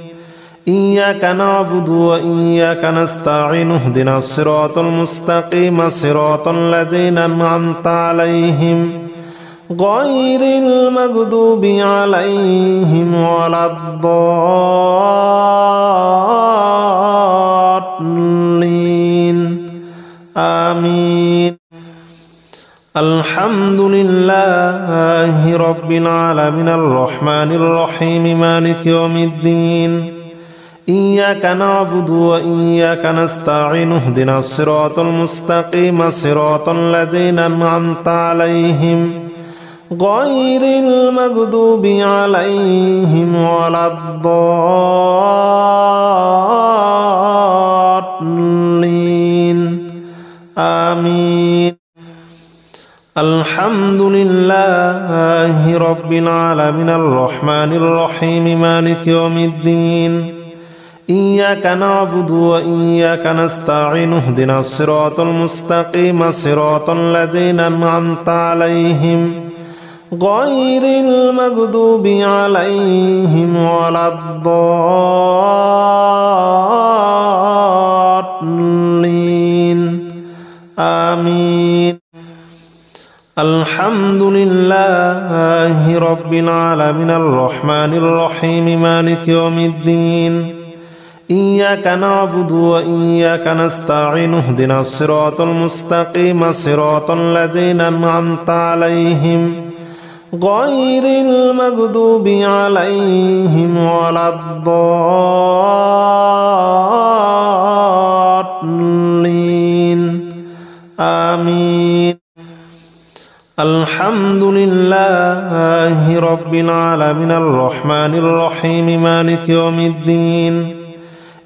إياك نعبد وإياك نستعين اهدنا الصراط المستقيم صراط الذين أنعمت عليهم غير المغضوب عليهم ولا الضالين آمين. الحمد لله رب العالمين الرحمن الرحيم مالك يوم الدين إياك نعبد وإياك نستعين اهدنا الصراط المستقيم صراط الذين أنعمت عليهم غير المغضوب عليهم ولا الضالين آمين. الحمد لله رب العالمين الرحمن الرحيم مالك يوم الدين إياك نعبد وإياك نستعين اهدنا الصراط المستقيم صراط الذين أنعمت عليهم غير المغضوب عليهم ولا الضالين آمين. الحمد لله رب العالمين الرحمن الرحيم مالك يوم الدين إياك نعبد وإياك نستعين اهدنا الصراط المستقيم صراط الذين أنعمت عليهم غير المغضوب عليهم ولا الضالين آمين. الحمد لله رب العالمين الرحمن الرحيم مالك يوم الدين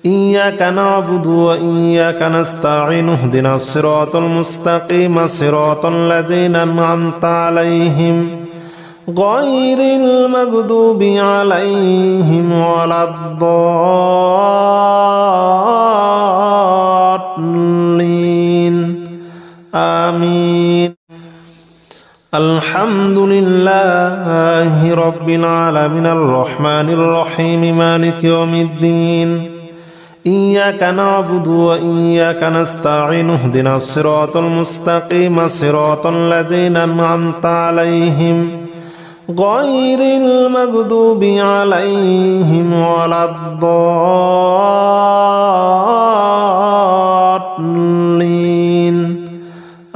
إياك نعبد وإياك نستعين اهدنا الصراط المستقيم صراط الذين أنعمت عليهم غير المغضوب عليهم ولا الضالين آمين. الحمد لله رب العالمين الرحمن الرحيم مالك يوم الدين إياك نعبد وإياك نستعين اهدنا الصراط المستقيم صراط الذين أنعمت عليهم غير المغضوب عليهم ولا الضالين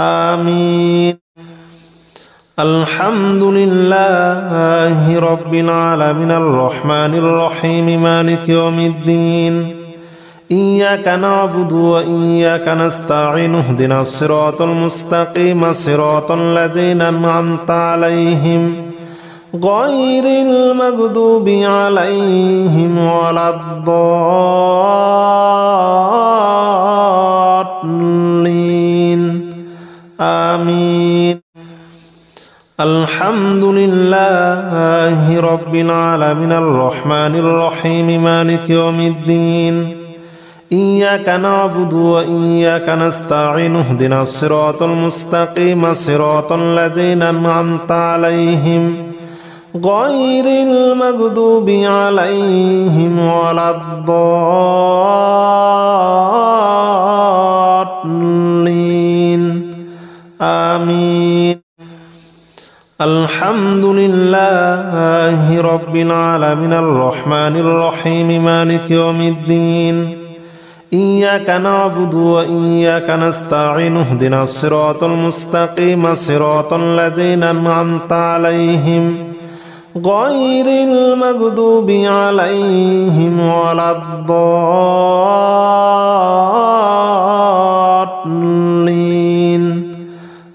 آمين. الحمد لله رب العالمين الرحمن الرحيم مالك يوم الدين إياك نعبد وإياك نستعين اهدنا الصراط المستقيم صراط الذين أنعمت عليهم غير المغضوب عليهم ولا الضالين آمين. الحمد لله رب العالمين الرحمن الرحيم مالك يوم الدين إياك نعبد وإياك نستعين اهدنا الصراط المستقيم صراط الذين أنعمت عليهم غير المغضوب عليهم ولا الضالين آمين. الحمد لله رب العالمين الرحمن الرحيم مالك يوم الدين إياك نعبد وإياك نستعين اهدنا الصراط المستقيم صراط الذين أنعمت عليهم غير المغضوب عليهم ولا الضالين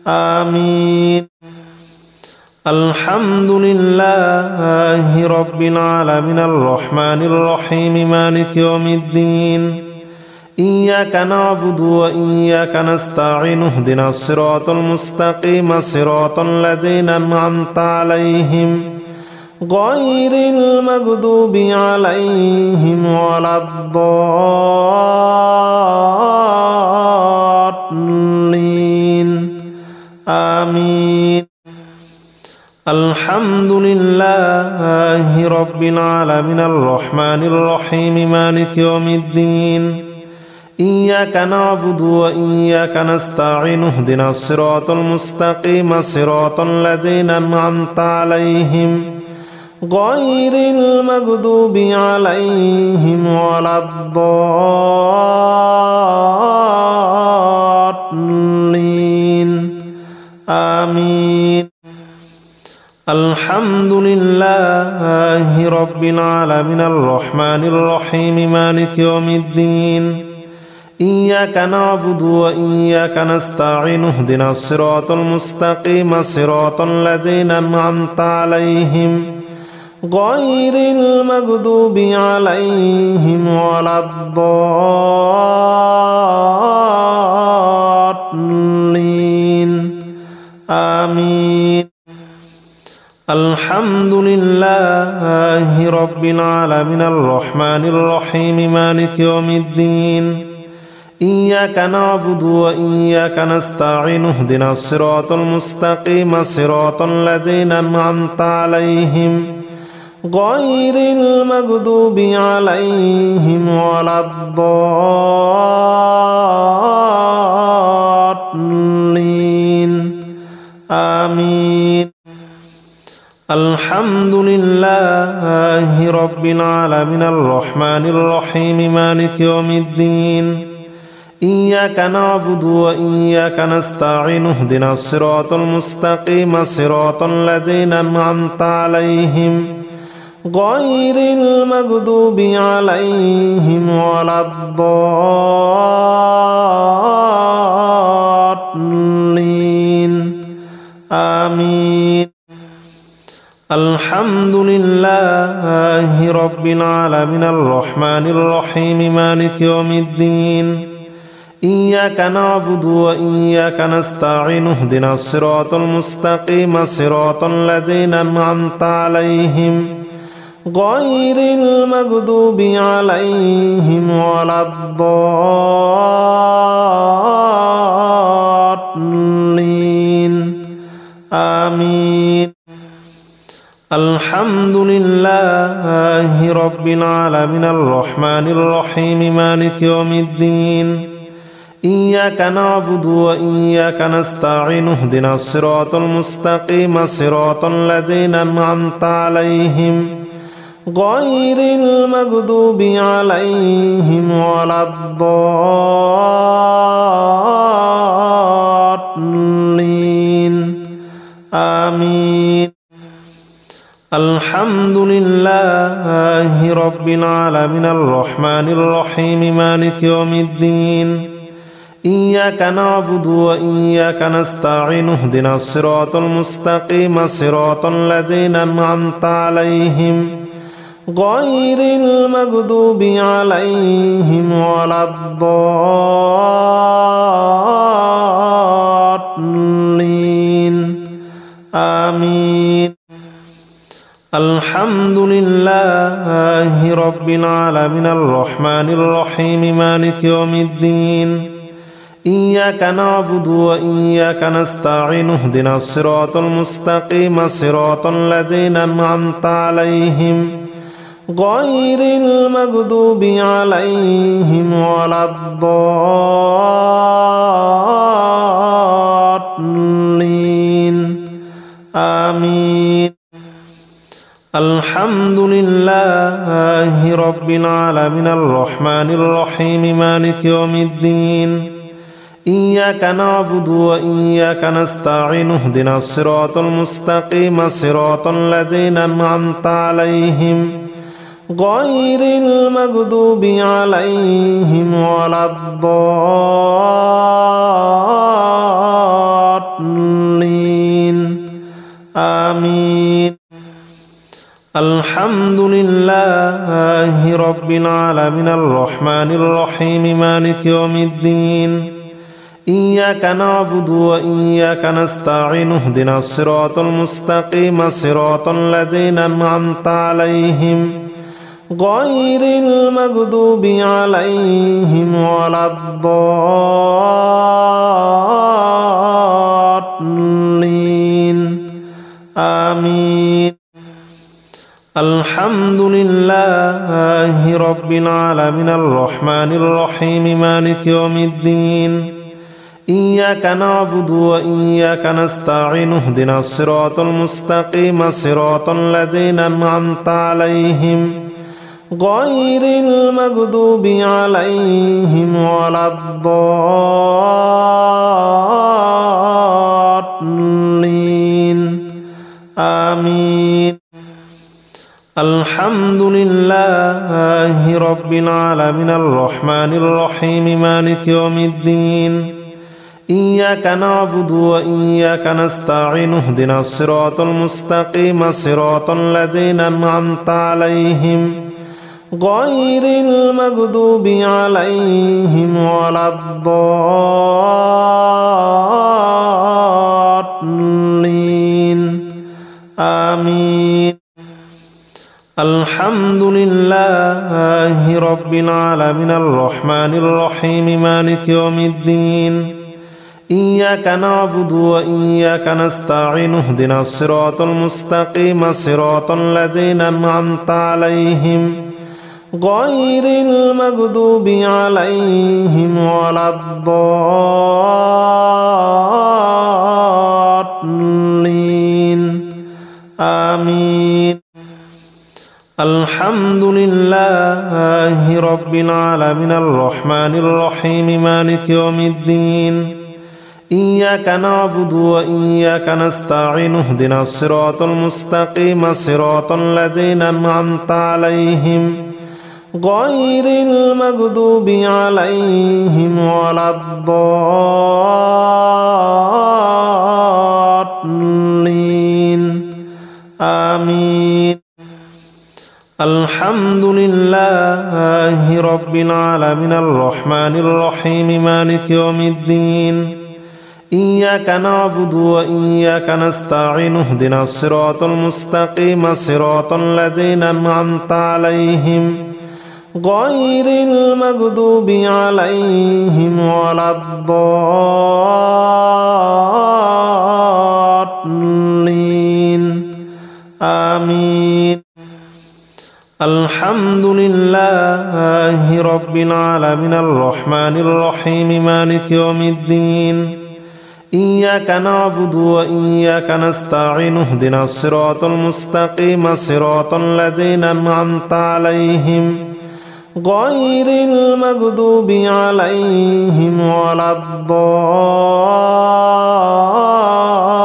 آمين. الحمد لله رب العالمين الرحمن الرحيم مالك يوم الدين إياك نعبد وإياك نستعين اهدنا الصراط المستقيم صراط الذين أنعمت عليهم غير المغضوب عليهم ولا الضالين آمين. الحمد لله رب العالمين الرحمن الرحيم مالك يوم الدين إياك نعبد وإياك نستعين اهدنا الصراط المستقيم صراط الذين أنعمت عليهم غير المغضوب عليهم ولا الضالين آمين. الحمد لله رب العالمين الرحمن الرحيم مالك يوم الدين إياك نعبد وإياك نستعين اهدنا الصراط المستقيم صراط الذين أنعمت عليهم غير المغضوب عليهم ولا الضالين آمين. الحمد لله رب العالمين الرحمن الرحيم مالك يوم الدين إياك نعبد وإياك نستعين اهدنا الصراط المستقيم صراط الذين أنعمت عليهم غير المغضوب عليهم ولا الضالين آمين. الحمد لله رب العالمين الرحمن الرحيم مالك يوم الدين إياك نعبد وإياك نستعين اهدنا الصراط المستقيم صراط الذين أنعمت عليهم غير المغضوب عليهم ولا الضالين آمين. الحمد لله رب العالمين الرحمن الرحيم مالك يوم الدين إياك نعبد وإياك نستعين اهدنا الصراط المستقيم صراط الذين أنعمت عليهم غير المغضوب عليهم ولا الضالين آمين. الحمد لله رب العالمين الرحمن الرحيم مالك يوم الدين إياك نعبد وإياك نستعين اهدنا الصراط المستقيم صراط الذين أنعمت عليهم غير المغضوب عليهم ولا الضالين آمين. الحمد لله رب العالمين الرحمن الرحيم مالك يوم الدين إياك نعبد وإياك نستعين اهدنا الصراط المستقيم صراط الذين أنعمت عليهم غير المغضوب عليهم ولا الضالين آمين. الحمد لله رب العالمين الرحمن الرحيم مالك يوم الدين إياك نعبد وإياك نستعين اهدنا الصراط المستقيم صراط الذين أنعمت عليهم غير المغضوب عليهم ولا الضالين آمين. الحمد لله رب العالمين الرحمن الرحيم مالك يوم الدين إياك نعبد وإياك نستعين اهدنا الصراط المستقيم صراط الذين أنعمت عليهم غير المغضوب عليهم ولا الضالين آمين. الحمد لله رب العالمين الرحمن الرحيم مالك يوم الدين إياك نعبد وإياك نستعين اهدنا الصراط المستقيم صراط الذين أنعمت عليهم غير المغضوب عليهم ولا الضالين آمين. الحمد لله رب العالمين الرحمن الرحيم مالك يوم الدين إياك نعبد وإياك نستعين اهدنا الصراط المستقيم صراط الذين أنعمت عليهم غير المغضوب عليهم ولا الضالين آمين. الحمد لله رب العالمين الرحمن الرحيم مالك يوم الدين إياك نعبد وإياك نستعين اهدنا الصراط المستقيم صراط الذين أنعمت عليهم غير المغضوب عليهم ولا الضالين آمين. الحمد لله رب العالمين الرحمن الرحيم مالك يوم الدين إياك نعبد وإياك نستعين اهدنا الصراط المستقيم صراط الذين أنعمت عليهم غير المغضوب عليهم ولا الضالين آمين. الحمد لله رب العالمين الرحمن الرحيم مالك يوم الدين إياك نعبد وإياك نستعين اهدنا الصراط المستقيم صراط الذين أنعمت عليهم غير المغضوب عليهم ولا الضالين آمين. الحمد لله رب العالمين الرحمن الرحيم مالك يوم الدين إياك نعبد وإياك نستعين اهدنا الصراط المستقيم صراط الذين أنعمت عليهم غير المغضوب عليهم ولا الضالين آمين. الحمد لله رب العالمين الرحمن الرحيم مالك يوم الدين إياك نعبد وإياك نستعين اهدنا الصراط المستقيم صراط الذين أنعمت عليهم غير المغضوب عليهم ولا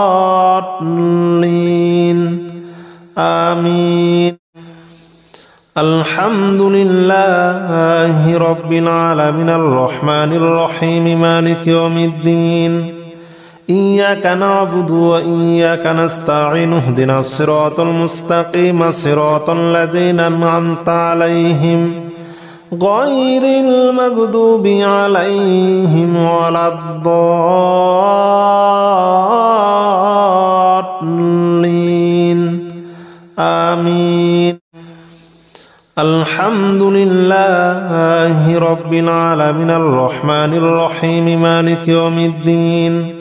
الضالين الحمد لله رب العالمين الرحمن الرحيم مالك يوم الدين إياك نعبد وإياك نستعين اهدنا الصراط المستقيم صراط الذين أنعمت عليهم غير المغضوب عليهم ولا الضالين آمين. الحمد لله رب العالمين الرحمن الرحيم مالك يوم الدين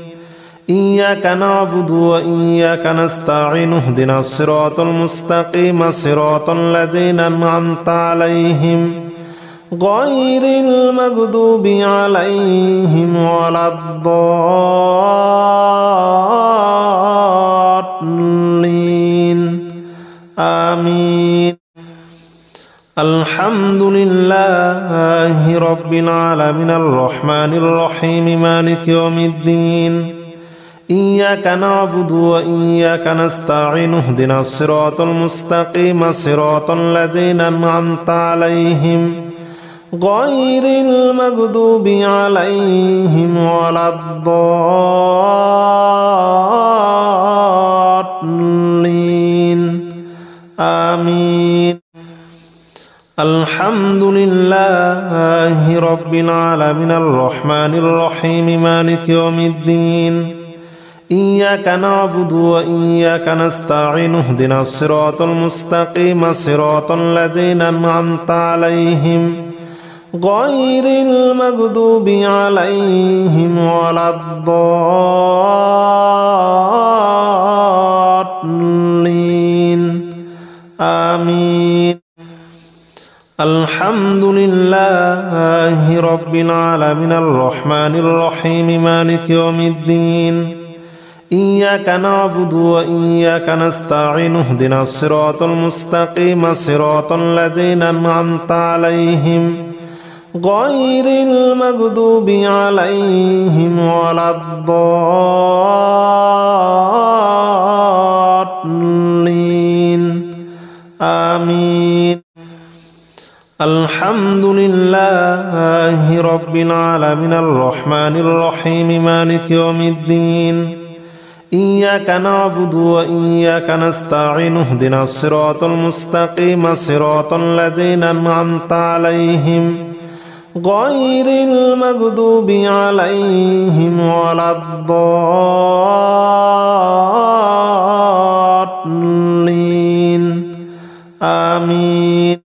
إياك نعبد وإياك نستعين اهدنا الصراط المستقيم صراط الذين أنعمت عليهم غير المغضوب عليهم ولا الضالين آمين. الحمد لله رب العالمين الرحمن الرحيم مالك يوم الدين إياك نعبد وإياك نستعين اهدنا الصراط المستقيم صراط الذين أنعمت عليهم غير المغضوب عليهم ولا الضالين آمين. الحمد لله رب العالمين الرحمن الرحيم مالك يوم الدين إياك نعبد وإياك نستعين اهدنا الصراط المستقيم صراط الذين أنعمت عليهم غير المغضوب عليهم ولا الضالين آمين. الحمد لله رب العالمين الرحمن الرحيم مالك يوم الدين إياك نعبد وإياك نستعين اهدنا الصراط المستقيم صراط الذين أنعمت عليهم غير المغضوب عليهم ولا الضالين آمين. الحمد لله رب العالمين الرحمن الرحيم مالك يوم الدين إياك نعبد وإياك نستعين اهدنا الصراط المستقيم صراط الذين أنعمت عليهم غير المغضوب عليهم ولا الضالين آمين.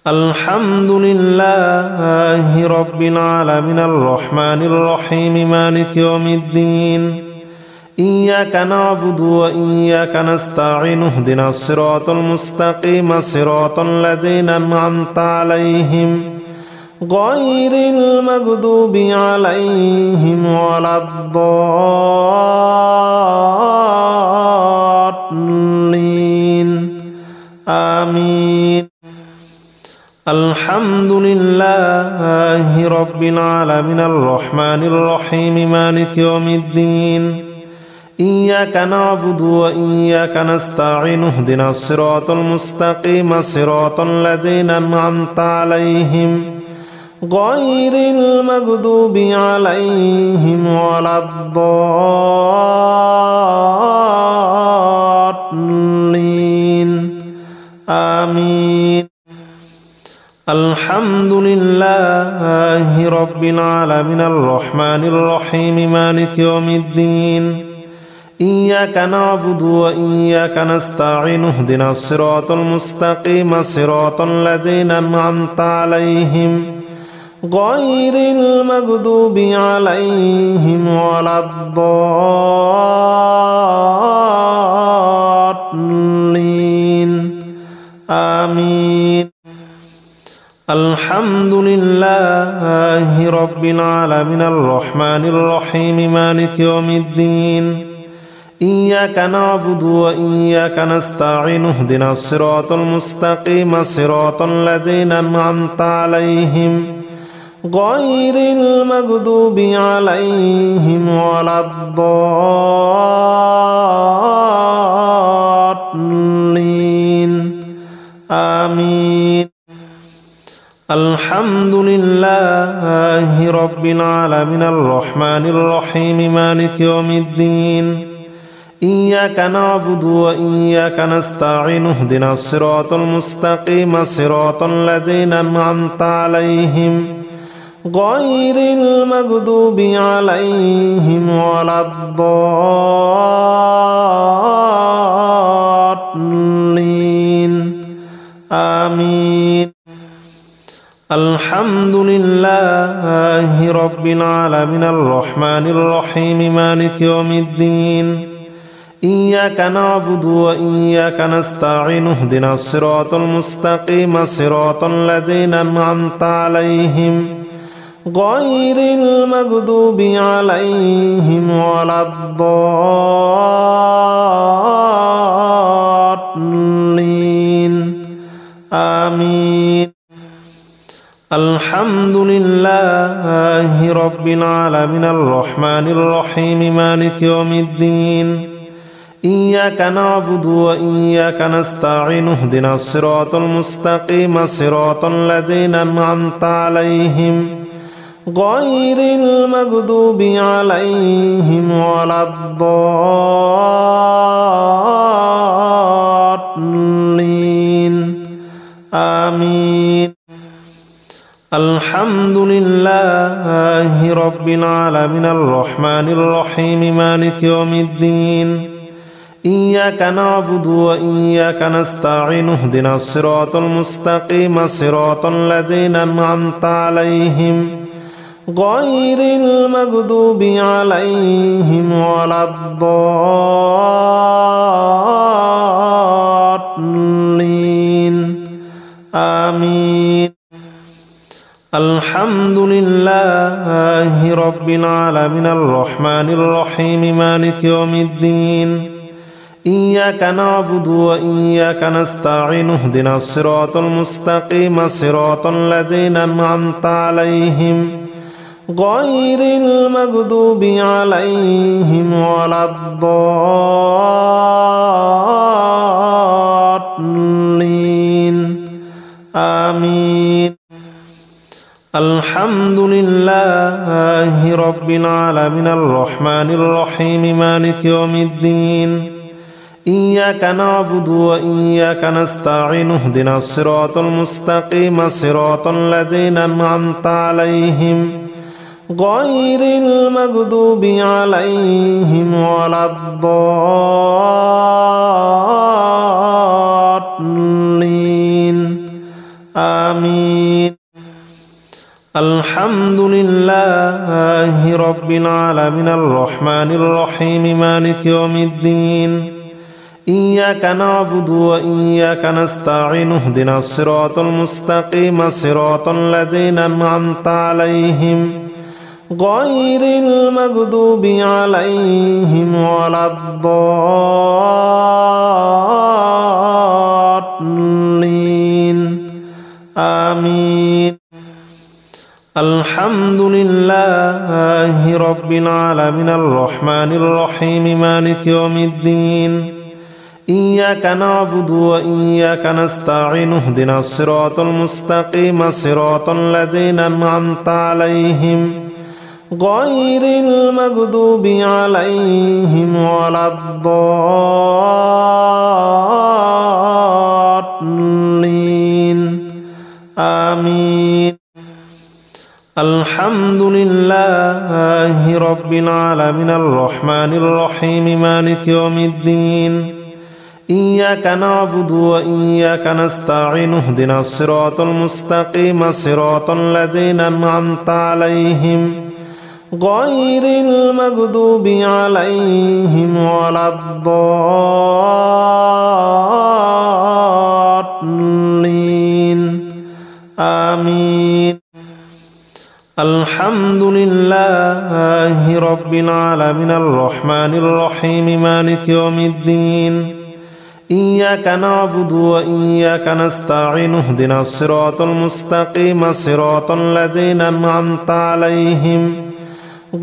الحمد لله رب العالمين الرحمن الرحيم مالك يوم الدين إياك نعبد وإياك نستعين اهدنا الصراط المستقيم صراط الذين أنعمت عليهم غير المغضوب عليهم ولا الضالين آمين. الحمد لله رب العالمين الرحمن الرحيم مالك يوم الدين إياك نعبد وإياك نستعين اهدنا الصراط المستقيم صراط الذين أنعمت عليهم غير المغضوب عليهم ولا الضالين آمين. الحمد لله رب العالمين الرحمن الرحيم مالك يوم الدين إياك نعبد وإياك نستعين اهدنا الصراط المستقيم صراط الذين أنعمت عليهم غير المغضوب عليهم ولا الضالين آمين. الحمد لله رب العالمين الرحمن الرحيم مالك يوم الدين إياك نعبد وإياك نستعين اهدنا الصراط المستقيم صراط الذين أنعمت عليهم غير المغضوب عليهم ولا الضالين آمين. الحمد لله رب العالمين الرحمن الرحيم مالك يوم الدين إياك نعبد وإياك نستعين اهدنا الصراط المستقيم صراط الذين أنعمت عليهم غير المغضوب عليهم ولا الضالين آمين. الحمد لله رب العالمين الرحمن الرحيم مالك يوم الدين إياك نعبد وإياك نستعين اهدنا الصراط المستقيم صراط الذين أنعمت عليهم غير المغضوب عليهم ولا الضالين آمين. الحمد لله رب العالمين الرحمن الرحيم مالك يوم الدين إياك نعبد وإياك نستعين اهدنا الصراط المستقيم صراط الذين أنعمت عليهم غير المغضوب عليهم ولا الضالين آمين. الحمد لله رب العالمين الرحمن الرحيم مالك يوم الدين إياك نعبد وإياك نستعين اهدنا الصراط المستقيم صراط الذين أنعمت عليهم غير المغضوب عليهم ولا الضالين آمين. الحمد لله رب العالمين الرحمن الرحيم مالك يوم الدين إياك نعبد وإياك نستعين اهدنا الصراط المستقيم صراط الذين أنعمت عليهم غير المغضوب عليهم ولا الضالين آمين. الحمد لله رب العالمين الرحمن الرحيم مالك يوم الدين إياك نعبد وإياك نستعين اهدنا الصراط المستقيم صراط الذين أنعمت عليهم غير المغضوب عليهم ولا الضالين آمين. الحمد لله رب العالمين الرحمن الرحيم مالك يوم الدين إياك نعبد وإياك نستعين اهدنا الصراط المستقيم صراط الذين أنعمت عليهم غير المغضوب عليهم ولا الضالين آمين. الحمد لله رب العالمين الرحمن الرحيم مالك يوم الدين إياك نعبد وإياك نستعين اهدنا الصراط المستقيم صراط الذين أنعمت عليهم غير المغضوب عليهم ولا الضالين آمين. الحمد لله رب العالمين الرحمن الرحيم مالك يوم الدين إياك نعبد وإياك نستعين اهدنا الصراط المستقيم صراط الذين أنعمت عليهم غير المغضوب عليهم ولا الضالين آمين. الحمد لله رب العالمين الرحمن الرحيم مالك يوم الدين إياك نعبد وإياك نستعين اهدنا الصراط المستقيم صراط الذين أنعمت عليهم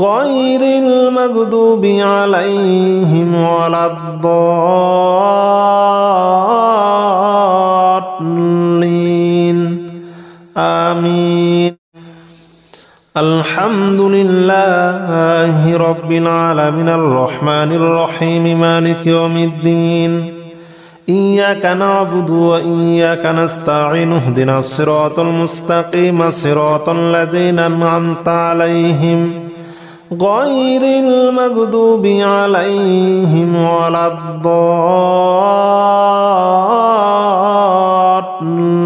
غير المغضوب عليهم ولا الضالين آمين. الحمد لله رب العالمين الرحمن الرحيم مالك يوم الدين إياك نعبد وإياك نستعين اهدنا الصراط المستقيم صراط الذين أنعمت عليهم غير المغضوب عليهم ولا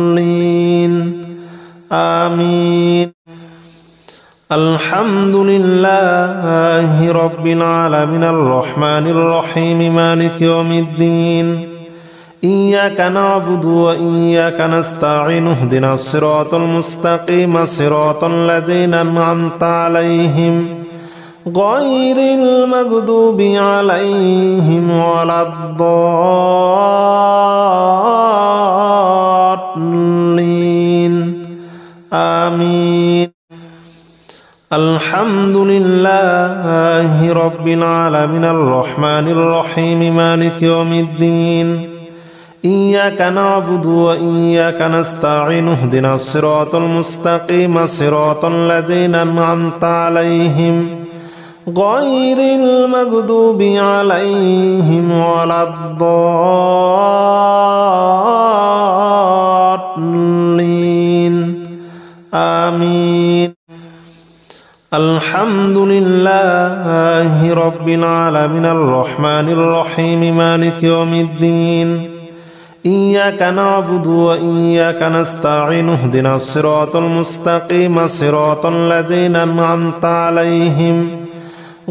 الضالين آمين. الحمد لله رب العالمين الرحمن الرحيم مالك يوم الدين إياك نعبد وإياك نستعين اهدنا الصراط المستقيم صراط الذين أنعمت عليهم غير المغضوب عليهم ولا الضالين آمين. الحمد لله رب العالمين الرحمن الرحيم مالك يوم الدين إياك نعبد وإياك نستعين اهدنا الصراط المستقيم صراط الذين أنعمت عليهم غير المغضوب عليهم ولا الضالين آمين. الحمد لله رب العالمين الرحمن الرحيم مالك يوم الدين إياك نعبد وإياك نستعين اهدنا الصراط المستقيم صراط الذين أنعمت عليهم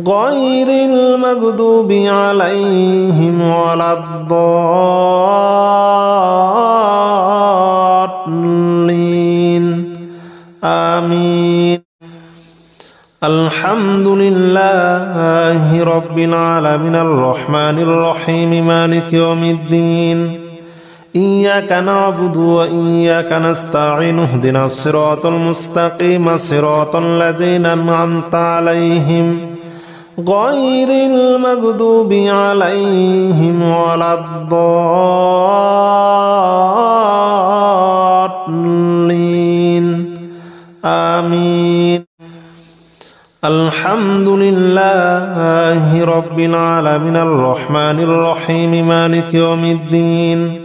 غير المغضوب عليهم ولا الضالين آمين. الحمد لله رب العالمين الرحمن الرحيم مالك يوم الدين إياك نعبد وإياك نستعين اهدنا الصراط المستقيم صراط الذين أنعمت عليهم غير المغضوب عليهم ولا الضالين آمين. الحمد لله رب العالمين الرحمن الرحيم مالك يوم الدين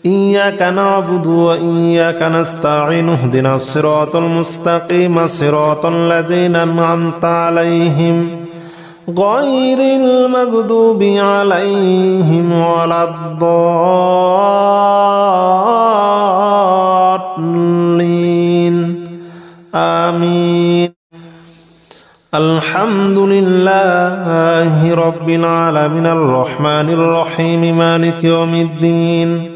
إياك نعبد وإياك نستعين اهدنا الصراط المستقيم صراط الذين أنعمت عليهم غير المغضوب عليهم ولا الضالين آمين. الحمد لله رب العالمين الرحمن الرحيم مالك يوم الدين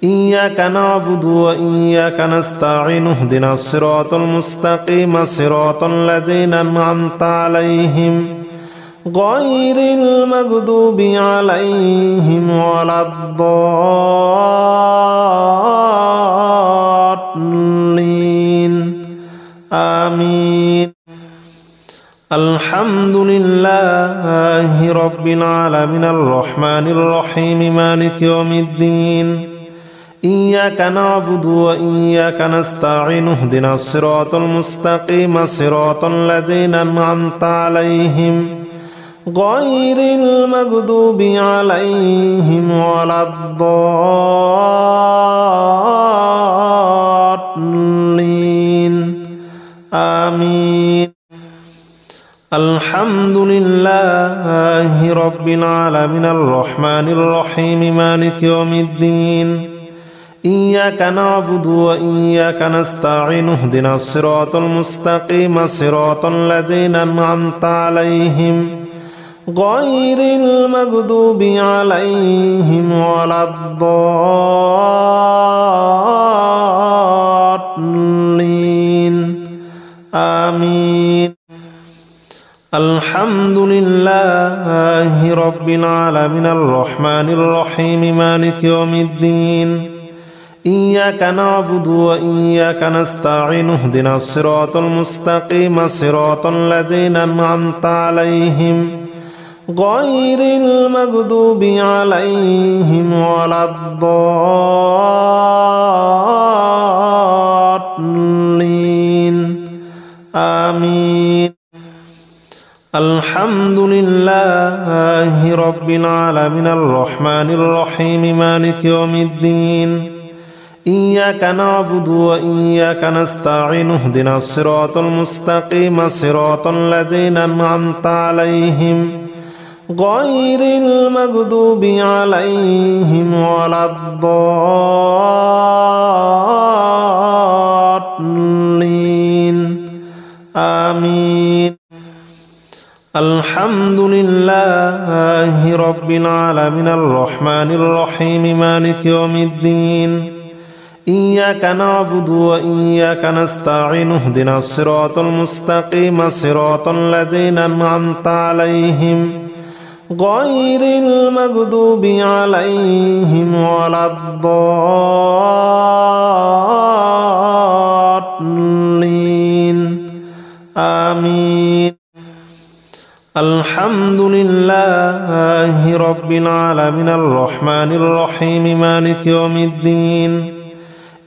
إياك نعبد وإياك نستعين اهدنا الصراط المستقيم صراط الذين أنعمت عليهم غير المغضوب عليهم ولا الضالين آمين. الحمد لله رب العالمين الرحمن الرحيم مالك يوم الدين إياك نعبد وإياك نستعين اهدنا الصراط المستقيم صراط الذين أنعمت عليهم غير المغضوب عليهم ولا الضالين آمين. الحمد لله رب العالمين الرحمن الرحيم مالك يوم الدين إياك نعبد وإياك نستعين اهدنا الصراط المستقيم صراط الذين أنعمت عليهم غير المغضوب عليهم ولا الضالين آمين. الحمد لله رب العالمين الرحمن الرحيم مالك يوم الدين إياك نعبد وإياك نستعين اهدنا الصراط المستقيم صراط الذين أنعمت عليهم غير المغضوب عليهم ولا الضالين آمين. الحمد لله رب العالمين الرحمن الرحيم مالك يوم الدين إياك نعبد وإياك نستعين اهدنا الصراط المستقيم صراط الذين أنعمت عليهم غير المغضوب عليهم ولا الضالين آمين. الحمد لله رب العالمين الرحمن الرحيم مالك يوم الدين إياك نعبد وإياك نستعين اهدنا الصراط المستقيم صراط الذين أنعمت عليهم غير المغضوب عليهم ولا الضالين آمين. الحمد لله رب العالمين الرحمن الرحيم مالك يوم الدين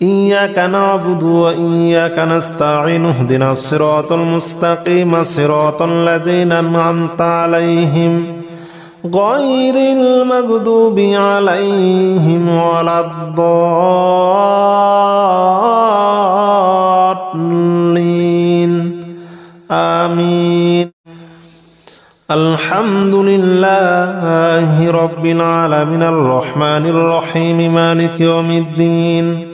إياك نعبد وإياك نستعين اهدنا الصراط المستقيم صراط الذين أنعمت عليهم غير المغضوب عليهم ولا الضالين آمين. الحمد لله رب العالمين الرحمن الرحيم مالك يوم الدين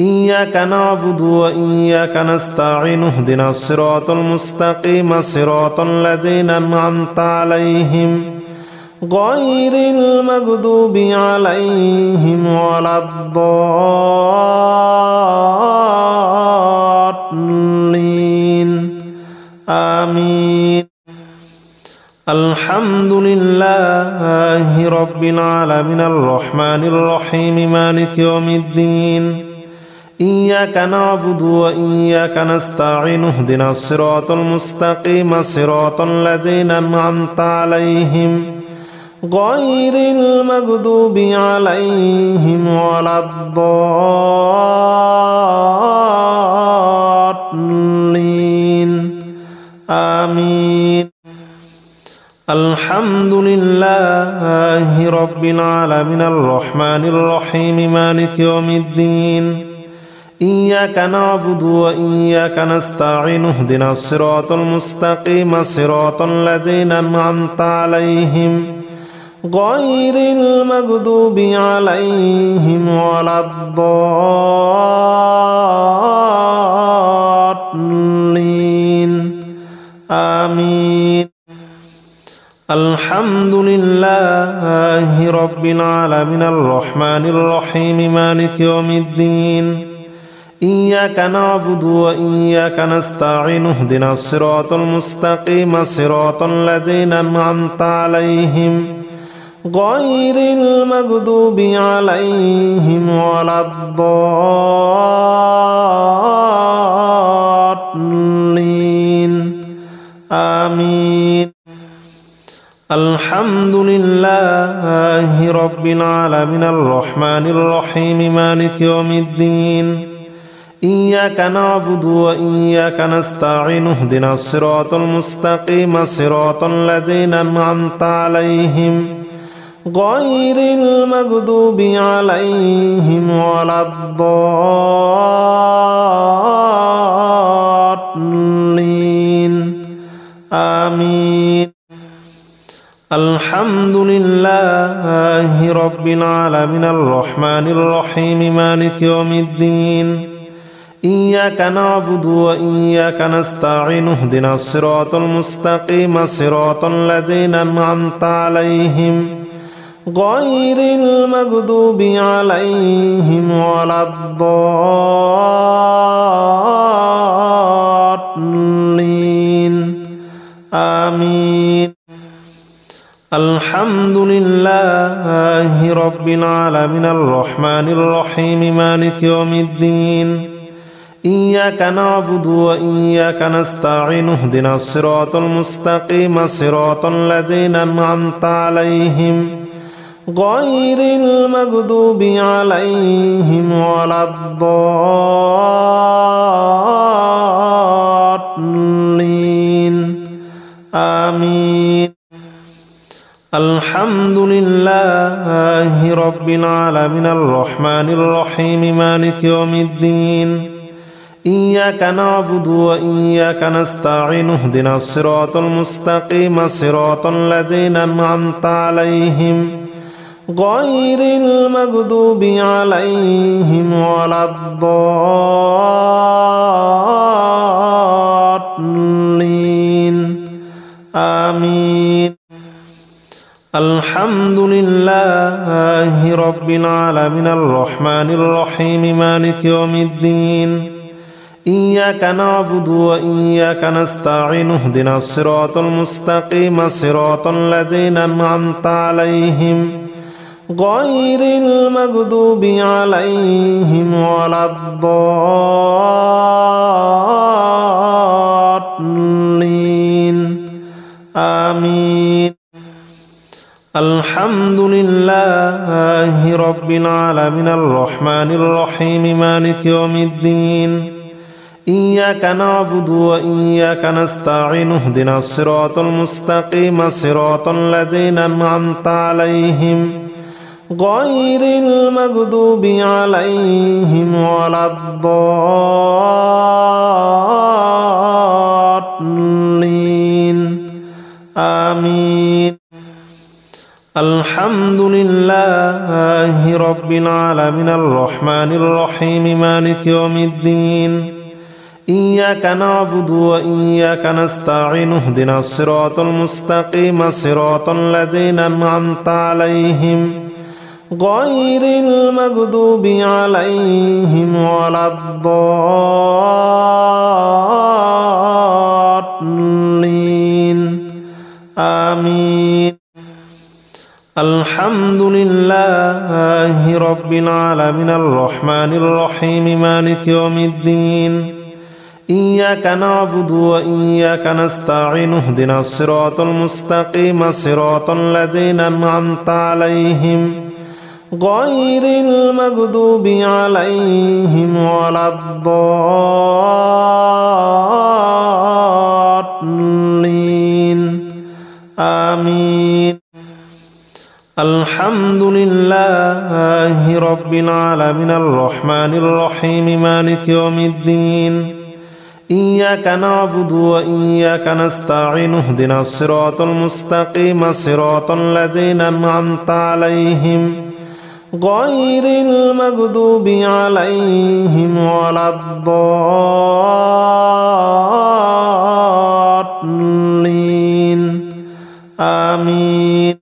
إياك نعبد وإياك نستعين اهدنا الصراط المستقيم صراط الذين أنعمت عليهم غير المغضوب عليهم ولا الضالين آمين. الحمد لله رب العالمين الرحمن الرحيم مالك يوم الدين إياك نعبد وإياك نستعين اهدنا الصراط المستقيم صراط الذين أنعمت عليهم غير المغضوب عليهم ولا الضالين آمين. الحمد لله رب العالمين الرحمن الرحيم مالك يوم الدين إياك نعبد وإياك نستعين اهدنا الصراط المستقيم صراط الذين أنعمت عليهم غير المغضوب عليهم ولا الضالين آمين. الحمد لله رب العالمين الرحمن الرحيم مالك يوم الدين إياك نعبد وإياك نستعين اهدنا الصراط المستقيم صراط الذين أنعمت عليهم غير المغضوب عليهم ولا الضالين آمين. الحمد لله رب العالمين الرحمن الرحيم مالك يوم الدين إياك نعبد وإياك نستعين اهدنا الصراط المستقيم صراط الذين أنعمت عليهم غير المغضوب عليهم ولا الضالين آمين. الحمد لله رب العالمين الرحمن الرحيم مالك يوم الدين إياك نعبد وإياك نستعين اهدنا الصراط المستقيم صراط الذين أنعمت عليهم غير المغضوب عليهم ولا الضالين آمين. الحمد لله رب العالمين الرحمن الرحيم مالك يوم الدين إياك نعبد وإياك نستعين اهدنا الصراط المستقيم صراط الذين أنعمت عليهم غير المغضوب عليهم ولا الضالين آمين. الحمد لله رب العالمين الرحمن الرحيم مالك يوم الدين إياك نعبد وإياك نستعين اهدنا الصراط المستقيم صراط الذين أنعمت عليهم غير المغضوب عليهم ولا الضالين آمين. الحمد لله رب العالمين الرحمن الرحيم مالك يوم الدين إياك نعبد وإياك نستعين اهدنا الصراط المستقيم صراط الذين أنعمت عليهم غير المغضوب عليهم ولا الضالين آمين. الحمد لله رب العالمين الرحمن الرحيم مالك يوم الدين إياك نعبد وإياك نستعين اهدنا الصراط المستقيم صراط الذين أنعمت عليهم غير المغضوب عليهم ولا الضالين آمين. الحمد لله رب العالمين الرحمن الرحيم مالك يوم الدين إياك نعبد وإياك نستعين اهدنا الصراط المستقيم صراط الذين أنعمت عليهم غير المغضوب عليهم ولا الضالين آمين. الحمد لله رب العالمين الرحمن الرحيم مالك يوم الدين إياك نعبد وإياك نستعين اهدنا الصراط المستقيم صراط الذين أنعمت عليهم غير المغضوب عليهم ولا الضالين آمين. الحمد لله رب العالمين الرحمن الرحيم مالك يوم الدين إياك نعبد وإياك نستعين اهدنا الصراط المستقيم صراط الذين أنعمت عليهم غير المغضوب عليهم ولا الضالين آمين.